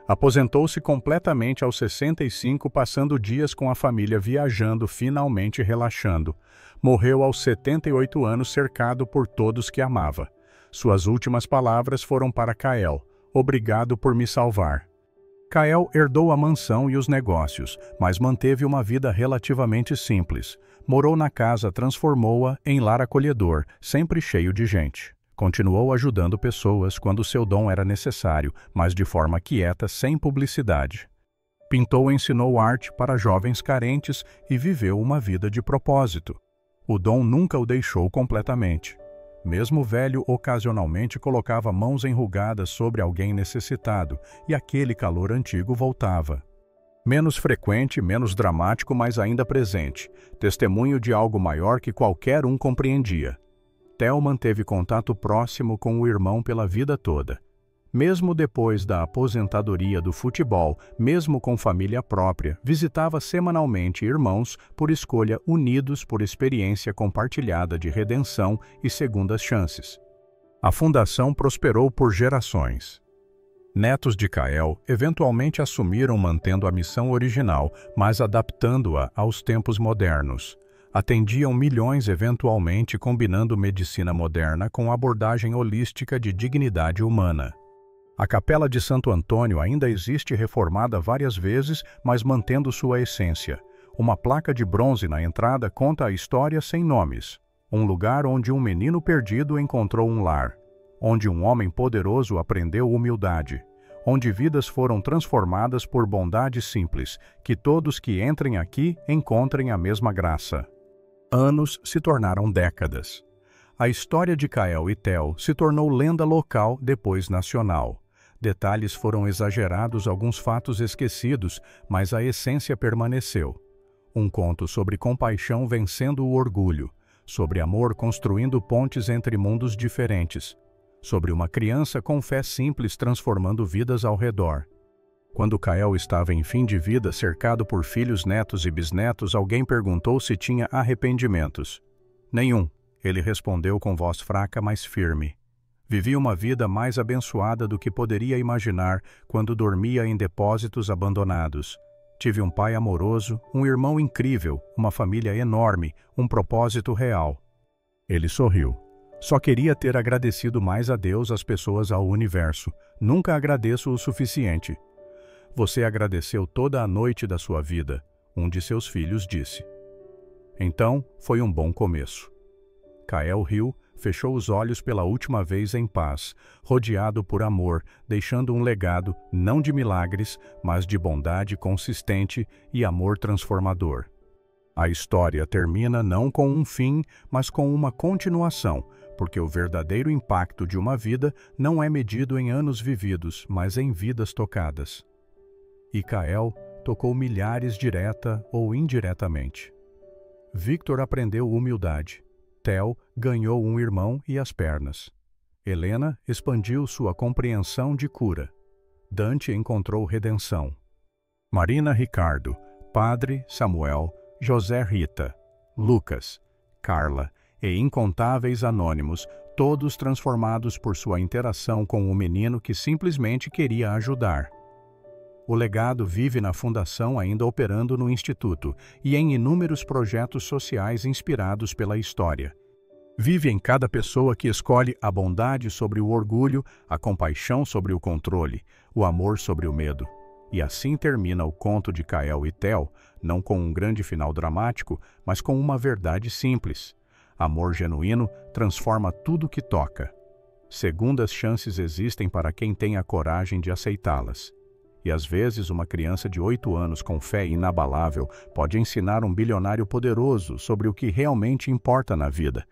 Aposentou-se completamente aos 65, passando dias com a família viajando, finalmente relaxando. Morreu aos 78 anos cercado por todos que amava. Suas últimas palavras foram para Kael: obrigado por me salvar. Kael herdou a mansão e os negócios, mas manteve uma vida relativamente simples. Morou na casa, transformou-a em lar acolhedor, sempre cheio de gente. Continuou ajudando pessoas quando seu dom era necessário, mas de forma quieta, sem publicidade. Pintou e ensinou arte para jovens carentes e viveu uma vida de propósito. O dom nunca o deixou completamente. Mesmo velho, ocasionalmente colocava mãos enrugadas sobre alguém necessitado, e aquele calor antigo voltava. Menos frequente, menos dramático, mas ainda presente, testemunho de algo maior que qualquer um compreendia. Theo manteve contato próximo com o irmão pela vida toda. Mesmo depois da aposentadoria do futebol, mesmo com família própria, visitava semanalmente irmãos por escolha, unidos por experiência compartilhada de redenção e segundas chances. A fundação prosperou por gerações. Netos de Kael eventualmente assumiram mantendo a missão original, mas adaptando-a aos tempos modernos. Atendiam milhões eventualmente combinando medicina moderna com abordagem holística de dignidade humana. A Capela de Santo Antônio ainda existe, reformada várias vezes, mas mantendo sua essência. Uma placa de bronze na entrada conta a história sem nomes. Um lugar onde um menino perdido encontrou um lar. Onde um homem poderoso aprendeu humildade. Onde vidas foram transformadas por bondade simples. Que todos que entrem aqui encontrem a mesma graça. Anos se tornaram décadas. A história de Kael e Theo se tornou lenda local, depois nacional. Detalhes foram exagerados, alguns fatos esquecidos, mas a essência permaneceu. Um conto sobre compaixão vencendo o orgulho, sobre amor construindo pontes entre mundos diferentes, sobre uma criança com fé simples transformando vidas ao redor. Quando Kael estava em fim de vida, cercado por filhos, netos e bisnetos, alguém perguntou se tinha arrependimentos. Nenhum, ele respondeu com voz fraca, mas firme. Vivi uma vida mais abençoada do que poderia imaginar quando dormia em depósitos abandonados. Tive um pai amoroso, um irmão incrível, uma família enorme, um propósito real. Ele sorriu. Só queria ter agradecido mais a Deus, as pessoas, ao universo. Nunca agradeço o suficiente. Você agradeceu toda a noite da sua vida, um de seus filhos disse. Então, foi um bom começo. Kael riu, fechou os olhos pela última vez em paz, rodeado por amor, deixando um legado não de milagres, mas de bondade consistente e amor transformador. A história termina não com um fim, mas com uma continuação, porque o verdadeiro impacto de uma vida não é medido em anos vividos, mas em vidas tocadas. E Kael tocou milhares direta ou indiretamente. Victor aprendeu humildade. Theo ganhou um irmão e as pernas. Helena expandiu sua compreensão de cura. Dante encontrou redenção. Marina Ricardo, Padre Samuel, José Rita, Lucas, Carla e incontáveis anônimos, todos transformados por sua interação com o menino que simplesmente queria ajudar. O legado vive na Fundação, ainda operando no Instituto, e em inúmeros projetos sociais inspirados pela história. Vive em cada pessoa que escolhe a bondade sobre o orgulho, a compaixão sobre o controle, o amor sobre o medo. E assim termina o conto de Kael e Theo, não com um grande final dramático, mas com uma verdade simples. Amor genuíno transforma tudo que toca. Segundas chances existem para quem tem a coragem de aceitá-las. E às vezes uma criança de 8 anos com fé inabalável pode ensinar um bilionário poderoso sobre o que realmente importa na vida.